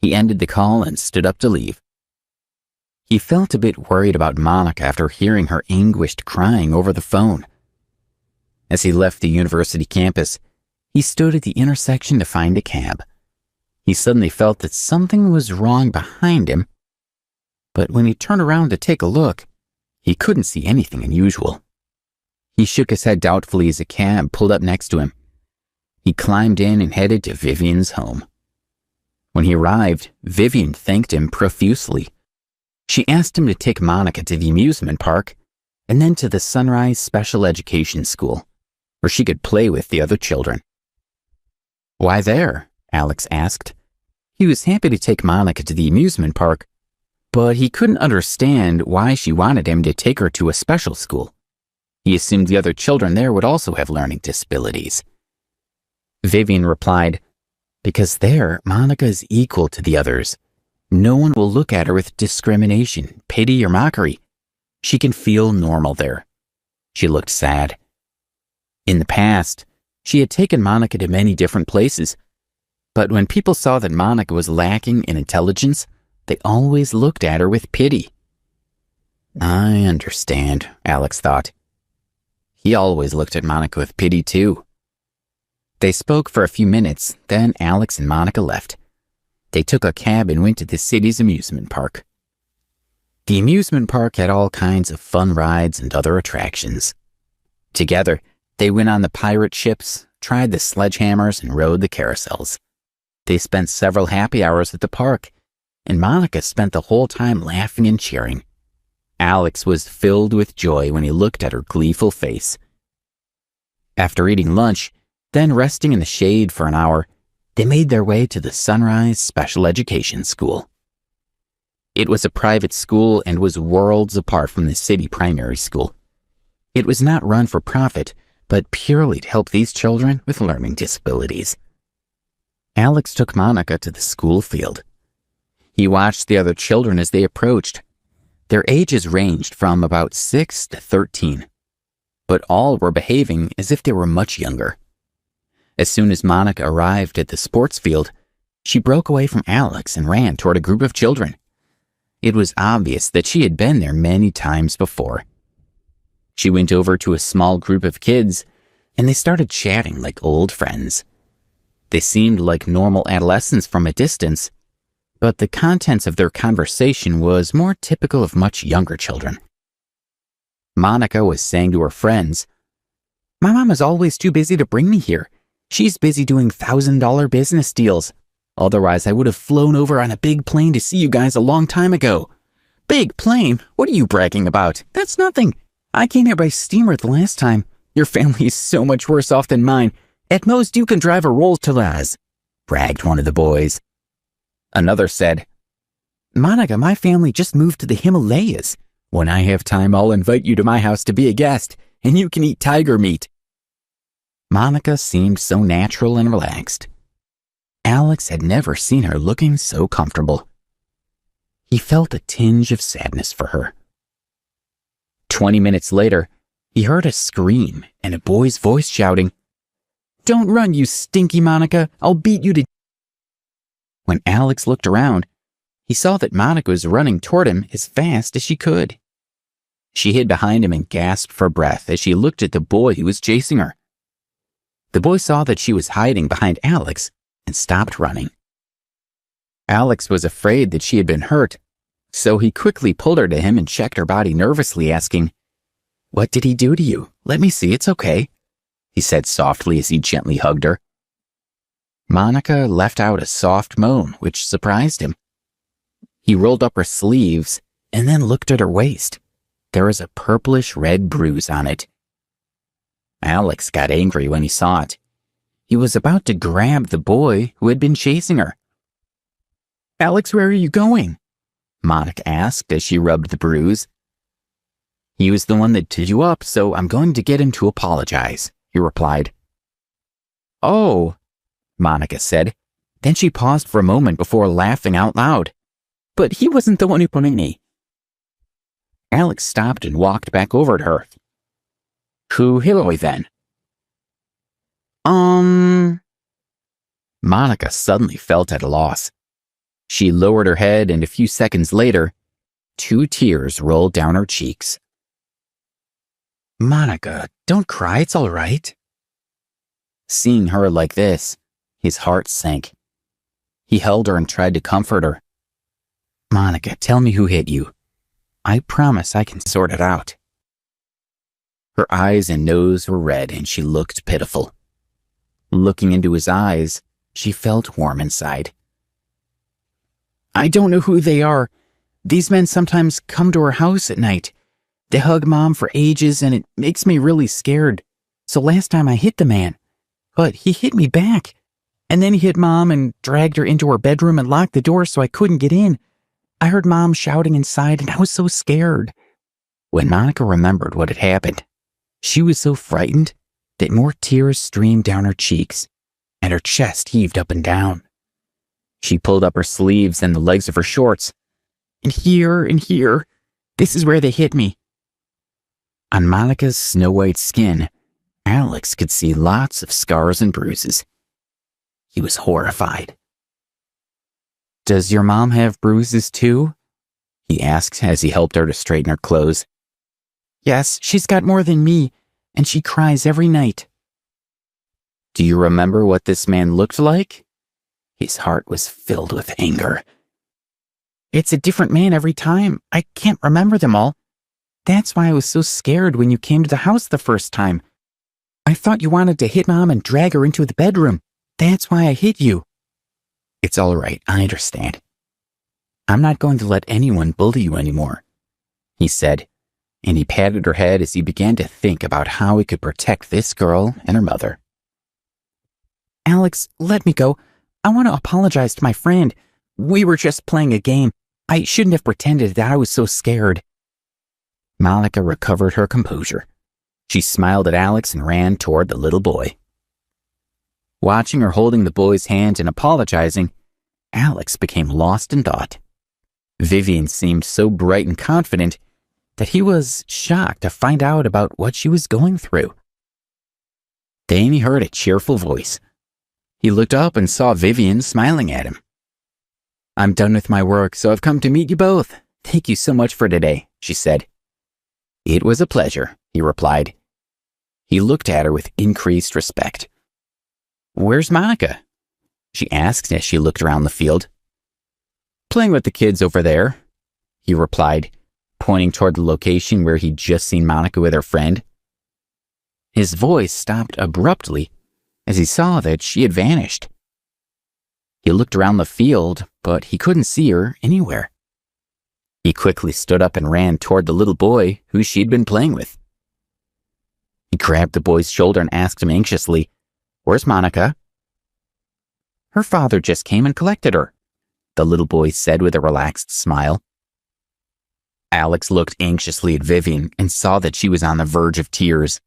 He ended the call and stood up to leave. He felt a bit worried about Monica after hearing her anguished crying over the phone. As he left the university campus, he stood at the intersection to find a cab. He suddenly felt that something was wrong behind him, but when he turned around to take a look, he couldn't see anything unusual. He shook his head doubtfully as a cab pulled up next to him. He climbed in and headed to Vivian's home. When he arrived, Vivian thanked him profusely. She asked him to take Monica to the amusement park and then to the Sunrise Special Education School, where she could play with the other children. "Why there?" Alex asked. He was happy to take Monica to the amusement park, but he couldn't understand why she wanted him to take her to a special school. He assumed the other children there would also have learning disabilities. Vivian replied, "Because there, Monica is equal to the others. No one will look at her with discrimination, pity, or mockery. She can feel normal there." She looked sad. In the past, she had taken Monica to many different places, but when people saw that Monica was lacking in intelligence, they always looked at her with pity. "I understand," Alex thought. He always looked at Monica with pity too. They spoke for a few minutes, then Alex and Monica left. They took a cab and went to the city's amusement park. The amusement park had all kinds of fun rides and other attractions. Together, they went on the pirate ships, tried the sledgehammers, and rode the carousels. They spent several happy hours at the park, and Monica spent the whole time laughing and cheering. Alex was filled with joy when he looked at her gleeful face. After eating lunch, then resting in the shade for an hour, they made their way to the Sunrise Special Education School. It was a private school and was worlds apart from the city primary school. It was not run for profit, but purely to help these children with learning disabilities. Alex took Monica to the school field. He watched the other children as they approached. Their ages ranged from about 6 to 13, but all were behaving as if they were much younger. As soon as Monica arrived at the sports field, she broke away from Alex and ran toward a group of children. It was obvious that she had been there many times before. She went over to a small group of kids, and they started chatting like old friends. They seemed like normal adolescents from a distance, but the contents of their conversation was more typical of much younger children. Monica was saying to her friends, "My mom is always too busy to bring me here. She's busy doing $1,000 business deals. Otherwise, I would have flown over on a big plane to see you guys a long time ago." "Big plane? What are you bragging about? That's nothing. I came here by steamer the last time. Your family is so much worse off than mine. At most, you can drive a Rolls-Royce," bragged one of the boys. Another said, "Monica, my family just moved to the Himalayas. When I have time, I'll invite you to my house to be a guest, and you can eat tiger meat." Monica seemed so natural and relaxed. Alex had never seen her looking so comfortable. He felt a tinge of sadness for her. 20 minutes later, he heard a scream and a boy's voice shouting, "Don't run, you stinky Monica! I'll beat you to..." When Alex looked around, he saw that Monica was running toward him as fast as she could. She hid behind him and gasped for breath as she looked at the boy who was chasing her. The boy saw that she was hiding behind Alex and stopped running. Alex was afraid that she had been hurt, so he quickly pulled her to him and checked her body nervously, asking, "What did he do to you? Let me see, it's okay," he said softly as he gently hugged her. Monica let out a soft moan, which surprised him. He rolled up her sleeves and then looked at her waist. There was a purplish-red bruise on it. Alex got angry when he saw it. He was about to grab the boy who had been chasing her. "Alex, where are you going?" Monica asked as she rubbed the bruise. "He was the one that did you up, so I'm going to get him to apologize," he replied. "Oh," Monica said. Then she paused for a moment before laughing out loud. "But he wasn't the one who put me." Alex stopped and walked back over to her. "Who hit me then?" Monica suddenly felt at a loss. She lowered her head, and a few seconds later, 2 tears rolled down her cheeks. "Monica, don't cry, it's all right." Seeing her like this, his heart sank. He held her and tried to comfort her. "Monica, tell me who hit you. I promise I can sort it out." Her eyes and nose were red, and she looked pitiful. Looking into his eyes, she felt warm inside. "I don't know who they are. These men sometimes come to our house at night. They hug Mom for ages, and it makes me really scared. So last time I hit the man, but he hit me back. And then he hit Mom and dragged her into her bedroom and locked the door so I couldn't get in. I heard Mom shouting inside, and I was so scared." When Monica remembered what had happened, she was so frightened that more tears streamed down her cheeks, and her chest heaved up and down. She pulled up her sleeves and the legs of her shorts. And here, this is where they hit me." On Monica's snow-white skin, Alex could see lots of scars and bruises. He was horrified. "Does your mom have bruises too?" he asked as he helped her to straighten her clothes. "Yes, she's got more than me, and she cries every night." "Do you remember what this man looked like?" His heart was filled with anger. "It's a different man every time. I can't remember them all. That's why I was so scared when you came to the house the first time. I thought you wanted to hit Mom and drag her into the bedroom. That's why I hit you." "It's all right, I understand. I'm not going to let anyone bully you anymore," he said, and he patted her head as he began to think about how he could protect this girl and her mother. "Alex, let me go. I want to apologize to my friend. We were just playing a game. I shouldn't have pretended that I was so scared." Monica recovered her composure. She smiled at Alex and ran toward the little boy. Watching her holding the boy's hand and apologizing, Alex became lost in thought. Vivian seemed so bright and confident that he was shocked to find out about what she was going through. Then he heard a cheerful voice. He looked up and saw Vivian smiling at him. "I'm done with my work, so I've come to meet you both. Thank you so much for today," she said. "It was a pleasure," he replied. He looked at her with increased respect. "Where's Monica?" she asked as she looked around the field. "Playing with the kids over there," he replied, pointing toward the location where he'd just seen Monica with her friend. His voice stopped abruptly as he saw that she had vanished. He looked around the field, but he couldn't see her anywhere. He quickly stood up and ran toward the little boy who she'd been playing with. He grabbed the boy's shoulder and asked him anxiously, "Where's Monica?" "Her father just came and collected her," the little boy said with a relaxed smile. Alex looked anxiously at Vivian and saw that she was on the verge of tears.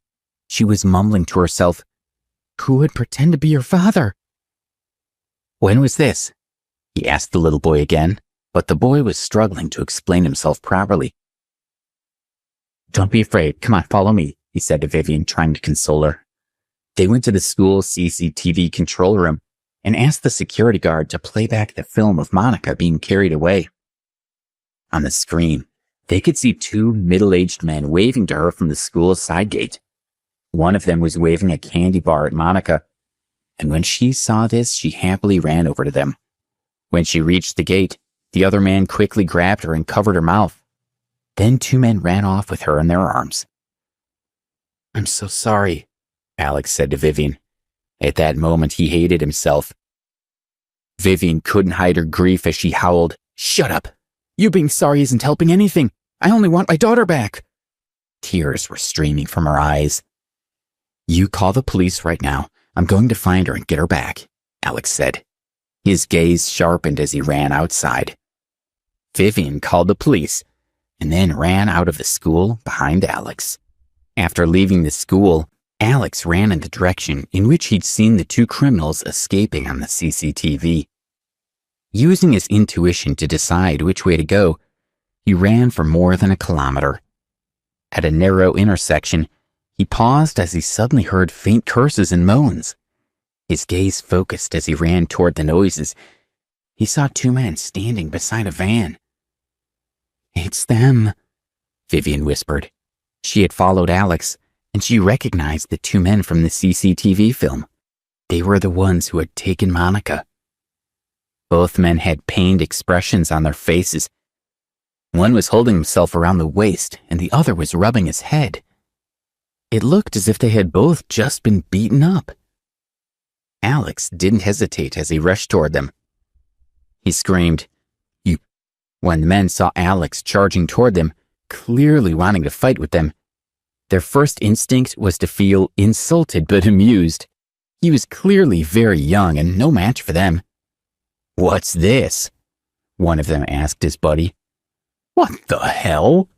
She was mumbling to herself, "Who would pretend to be your father?" "When was this?" he asked the little boy again, but the boy was struggling to explain himself properly. Don't be afraid. Come on, follow me, he said to Vivian, trying to console her. They went to the school CCTV control room and asked the security guard to play back the film of Monica being carried away. On the screen, they could see two middle-aged men waving to her from the school's side gate. One of them was waving a candy bar at Monica, and when she saw this, she happily ran over to them. When she reached the gate, the other man quickly grabbed her and covered her mouth. Then two men ran off with her in their arms. I'm so sorry, Alex said to Vivian. At that moment, he hated himself. Vivian couldn't hide her grief as she howled, Shut up! You being sorry isn't helping anything. I only want my daughter back. Tears were streaming from her eyes. You call the police right now. I'm going to find her and get her back, Alex said. His gaze sharpened as he ran outside. Vivian called the police and then ran out of the school behind Alex. After leaving the school, Alex ran in the direction in which he'd seen the two criminals escaping on the CCTV. Using his intuition to decide which way to go, he ran for more than a kilometer. At a narrow intersection, he paused as he suddenly heard faint curses and moans. His gaze focused as he ran toward the noises. He saw two men standing beside a van. It's them, Vivian whispered. She had followed Alex, and she recognized the two men from the CCTV film. They were the ones who had taken Monica. Both men had pained expressions on their faces. One was holding himself around the waist, and the other was rubbing his head. It looked as if they had both just been beaten up. Alex didn't hesitate as he rushed toward them. He screamed, You. When the men saw Alex charging toward them, clearly wanting to fight with them, their first instinct was to feel insulted but amused. He was clearly very young and no match for them. What's this? One of them asked his buddy. What the hell?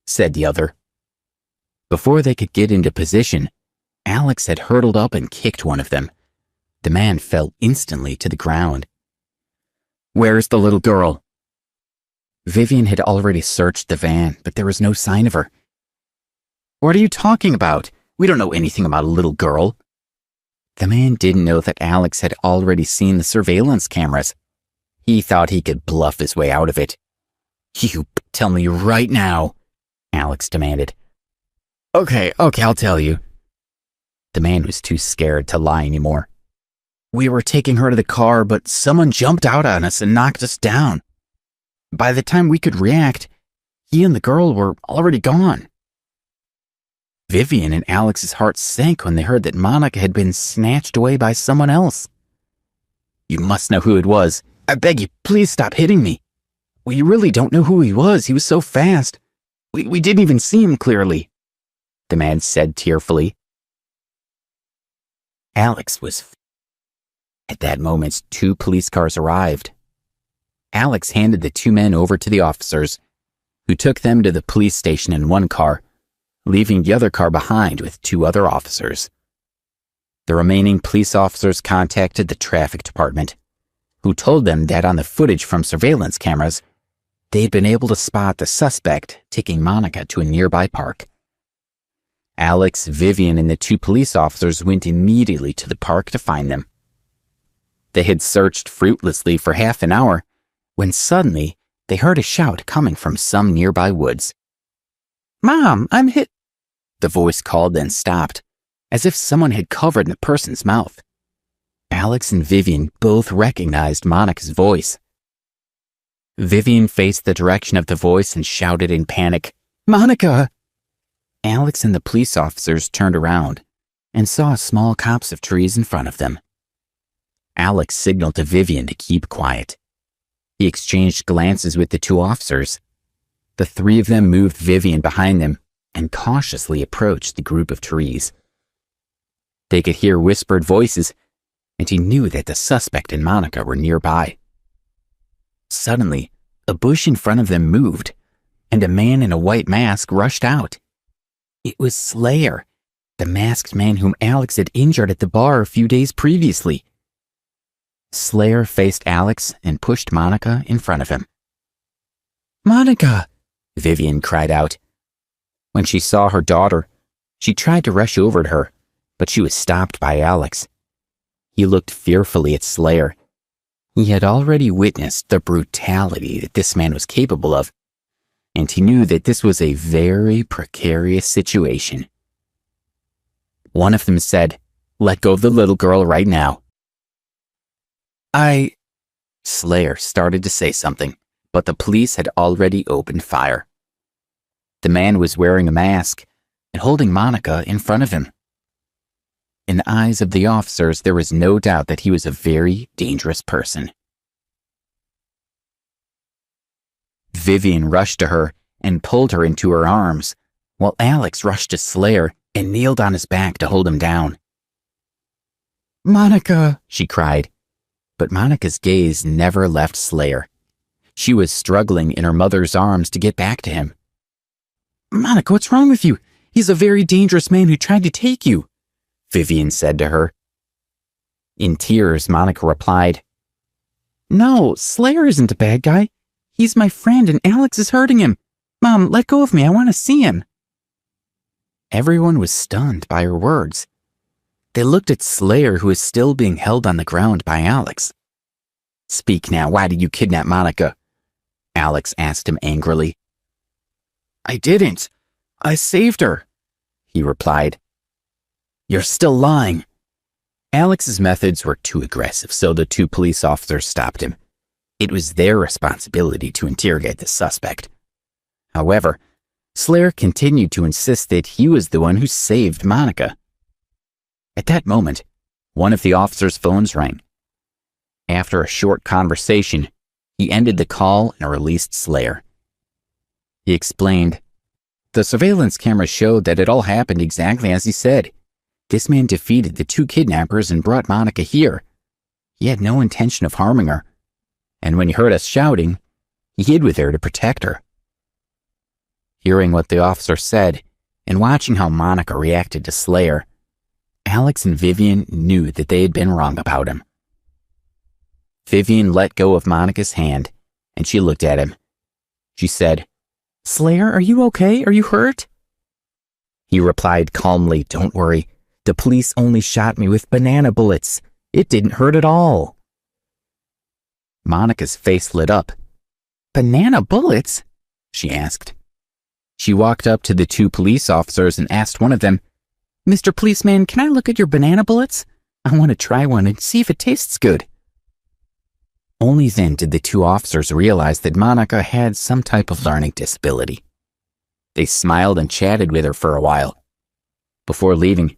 Said the other. Before they could get into position, Alex had hurtled up and kicked one of them. The man fell instantly to the ground. Where's the little girl? Vivian had already searched the van, but there was no sign of her. What are you talking about? We don't know anything about a little girl. The man didn't know that Alex had already seen the surveillance cameras. He thought he could bluff his way out of it. You tell me right now, Alex demanded. Okay, I'll tell you. The man was too scared to lie anymore. We were taking her to the car, but someone jumped out on us and knocked us down. By the time we could react, he and the girl were already gone. Vivian and Alex's hearts sank when they heard that Monica had been snatched away by someone else. You must know who it was. I beg you, please stop hitting me. We really don't know who he was. He was so fast. We didn't even see him clearly, the man said tearfully. Alex was... At that moment, two police cars arrived. Alex handed the two men over to the officers, who took them to the police station in one car, leaving the other car behind with two other officers. The remaining police officers contacted the traffic department, who told them that on the footage from surveillance cameras, they'd been able to spot the suspect taking Monica to a nearby park. Alex, Vivian, and the two police officers went immediately to the park to find them. They had searched fruitlessly for half an hour, when suddenly they heard a shout coming from some nearby woods. Mom, I'm hit, the voice called, then stopped, as if someone had covered the person's mouth. Alex and Vivian both recognized Monica's voice. Vivian faced the direction of the voice and shouted in panic, Monica! Alex and the police officers turned around and saw a small copse of trees in front of them. Alex signaled to Vivian to keep quiet. He exchanged glances with the two officers. The three of them moved Vivian behind them and cautiously approached the group of trees. They could hear whispered voices, and he knew that the suspect and Monica were nearby. Suddenly, a bush in front of them moved, and a man in a white mask rushed out. It was Slayer, the masked man whom Alex had injured at the bar a few days previously. Slayer faced Alex and pushed Monica in front of him. Monica! Vivian cried out. When she saw her daughter, she tried to rush over to her, but she was stopped by Alex. He looked fearfully at Slayer. He had already witnessed the brutality that this man was capable of, and he knew that this was a very precarious situation. One of them said, "Let go of the little girl right now." Slayer started to say something, but the police had already opened fire. The man was wearing a mask and holding Monica in front of him. In the eyes of the officers, there was no doubt that he was a very dangerous person. Vivian rushed to her and pulled her into her arms, while Alex rushed to Slayer and kneeled on his back to hold him down. "Monica," she cried, but Monica's gaze never left Slayer. She was struggling in her mother's arms to get back to him. "Monica, what's wrong with you? He's a very dangerous man who tried to take you," Vivian said to her. In tears, Monica replied, "No, Slayer isn't a bad guy. He's my friend and Alex is hurting him. Mom, let go of me. I want to see him." Everyone was stunned by her words. They looked at Slayer, who was still being held on the ground by Alex. "Speak now. Why did you kidnap Monica?" Alex asked him angrily. "I didn't. I saved her," he replied. "You're still lying." Alex's methods were too aggressive, so the two police officers stopped him. It was their responsibility to interrogate the suspect. However, Slayer continued to insist that he was the one who saved Monica. At that moment, one of the officers' phones rang. After a short conversation, he ended the call and released Slayer. He explained, "The surveillance camera showed that it all happened exactly as he said. This man defeated the two kidnappers and brought Monica here. He had no intention of harming her, and when he heard us shouting, he hid with her to protect her." Hearing what the officer said and watching how Monica reacted to Slayer, Alex and Vivian knew that they had been wrong about him. Vivian let go of Monica's hand, and she looked at him. She said, "Slayer, are you okay? Are you hurt?" He replied calmly, "Don't worry. The police only shot me with banana bullets. It didn't hurt at all." Monica's face lit up. "Banana bullets?" she asked. She walked up to the two police officers and asked one of them, "Mr. Policeman, can I look at your banana bullets? I want to try one and see if it tastes good." Only then did the two officers realize that Monica had some type of learning disability. They smiled and chatted with her for a while. Before leaving,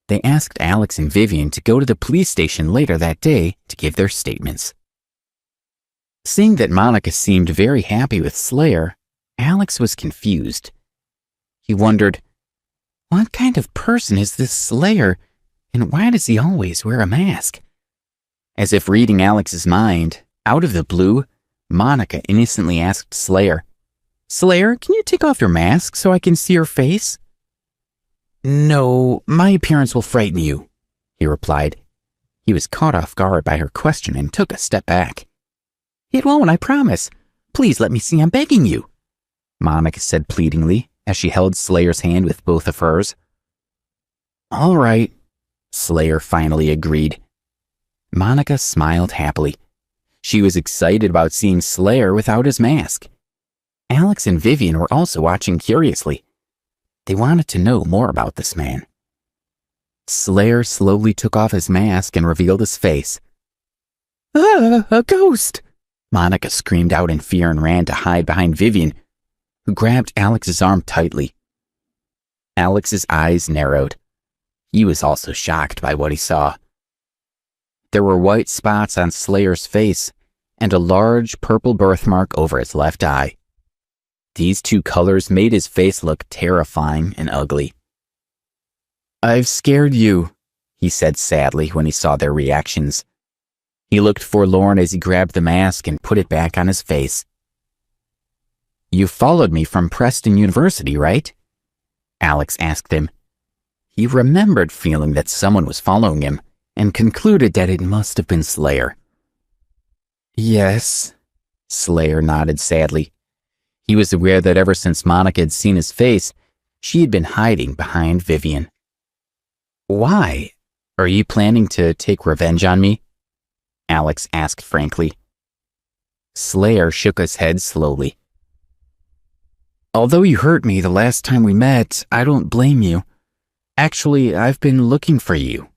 they asked Alex and Vivian to go to the police station later that day to give their statements. Seeing that Monica seemed very happy with Slayer, Alex was confused. He wondered, what kind of person is this Slayer, and why does he always wear a mask? As if reading Alex's mind, out of the blue, Monica innocently asked Slayer, "Slayer, can you take off your mask so I can see your face?" "No, my appearance will frighten you," he replied. He was caught off guard by her question and took a step back. "It won't, I promise. Please let me see, I'm begging you," Monica said pleadingly as she held Slayer's hand with both of hers. "All right," Slayer finally agreed. Monica smiled happily. She was excited about seeing Slayer without his mask. Alex and Vivian were also watching curiously. They wanted to know more about this man. Slayer slowly took off his mask and revealed his face. "Ah, a ghost!" Monica screamed out in fear and ran to hide behind Vivian, who grabbed Alex's arm tightly. Alex's eyes narrowed. He was also shocked by what he saw. There were white spots on Slayer's face and a large purple birthmark over his left eye. These two colors made his face look terrifying and ugly. "I've scared you," he said sadly when he saw their reactions. He looked forlorn as he grabbed the mask and put it back on his face. "You followed me from Preston University, right?" Alex asked him. He remembered feeling that someone was following him and concluded that it must have been Slayer. "Yes," Slayer nodded sadly. He was aware that ever since Monica had seen his face, She had been hiding behind Vivian. Why? Are you planning to take revenge on me? Alex asked frankly. Slayer shook his head slowly. Although you hurt me the last time we met, I don't blame you. Actually, I've been looking for you,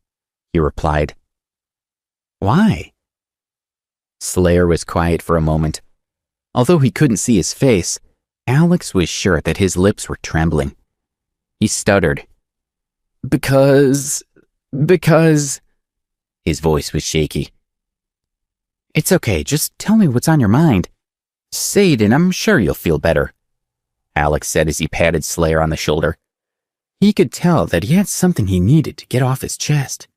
he replied. Why? Slayer was quiet for a moment. Although he couldn't see his face, Alex was sure that his lips were trembling. He stuttered. Because... His voice was shaky. It's okay, just tell me what's on your mind. Say it and I'm sure you'll feel better, Alex said as he patted Slayer on the shoulder. He could tell that he had something he needed to get off his chest.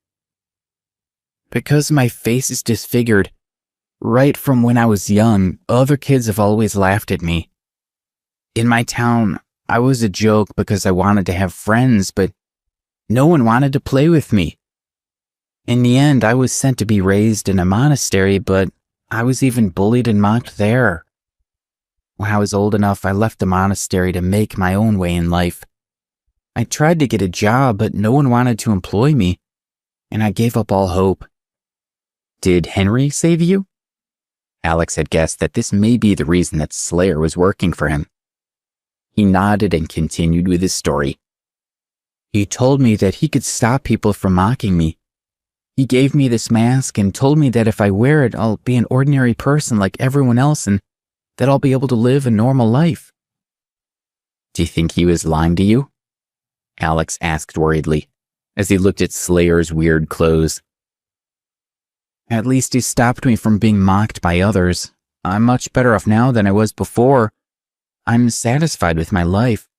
Because my face is disfigured. Right from when I was young, other kids have always laughed at me. In my town, I was a joke because I wanted to have friends, but no one wanted to play with me. In the end, I was sent to be raised in a monastery, but I was even bullied and mocked there. When I was old enough, I left the monastery to make my own way in life. I tried to get a job, but no one wanted to employ me, and I gave up all hope. Did Henry save you? Alex had guessed that this may be the reason that Slayer was working for him. He nodded and continued with his story. He told me that he could stop people from mocking me. He gave me this mask and told me that if I wear it, I'll be an ordinary person like everyone else and that I'll be able to live a normal life. Do you think he was lying to you? Alex asked worriedly, as he looked at Slayer's weird clothes. At least he stopped me from being mocked by others. I'm much better off now than I was before. I'm satisfied with my life.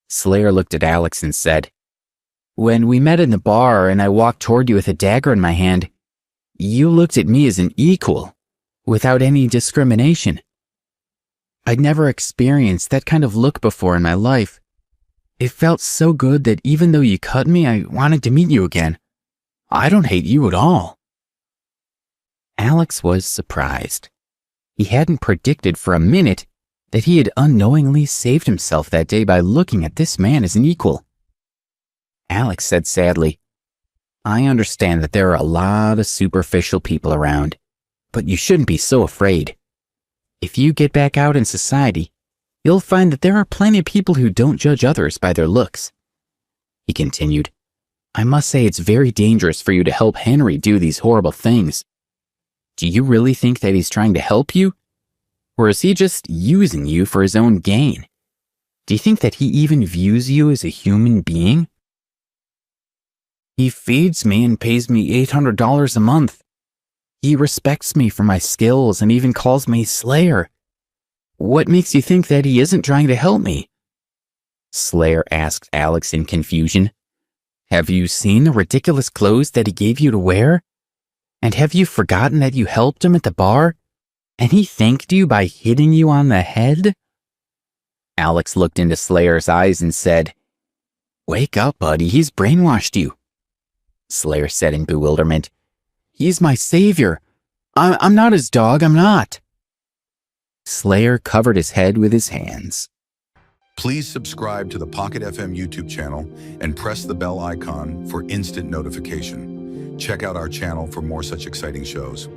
Slayer looked at Alex and said, When we met in the bar and I walked toward you with a dagger in my hand, you looked at me as an equal, without any discrimination. I'd never experienced that kind of look before in my life. It felt so good that even though you cut me, I wanted to meet you again. I don't hate you at all. Alex was surprised. He hadn't predicted for a minute that he had unknowingly saved himself that day by looking at this man as an equal. Alex said sadly, I understand that there are a lot of superficial people around, but you shouldn't be so afraid. If you get back out in society, you'll find that there are plenty of people who don't judge others by their looks. He continued, I must say it's very dangerous for you to help Henry do these horrible things. Do you really think that he's trying to help you? Or is he just using you for his own gain? Do you think that he even views you as a human being? He feeds me and pays me $800 a month. He respects me for my skills and even calls me Slayer. What makes you think that he isn't trying to help me? Slayer asked Alex in confusion. Have you seen the ridiculous clothes that he gave you to wear? And have you forgotten that you helped him at the bar? And he thanked you by hitting you on the head? Alex looked into Slayer's eyes and said, Wake up, buddy, he's brainwashed you. Slayer said in bewilderment, He's my savior. I'm not his dog, I'm not. Slayer covered his head with his hands. Please subscribe to the Pocket FM YouTube channel and press the bell icon for instant notification. Check out our channel for more such exciting shows.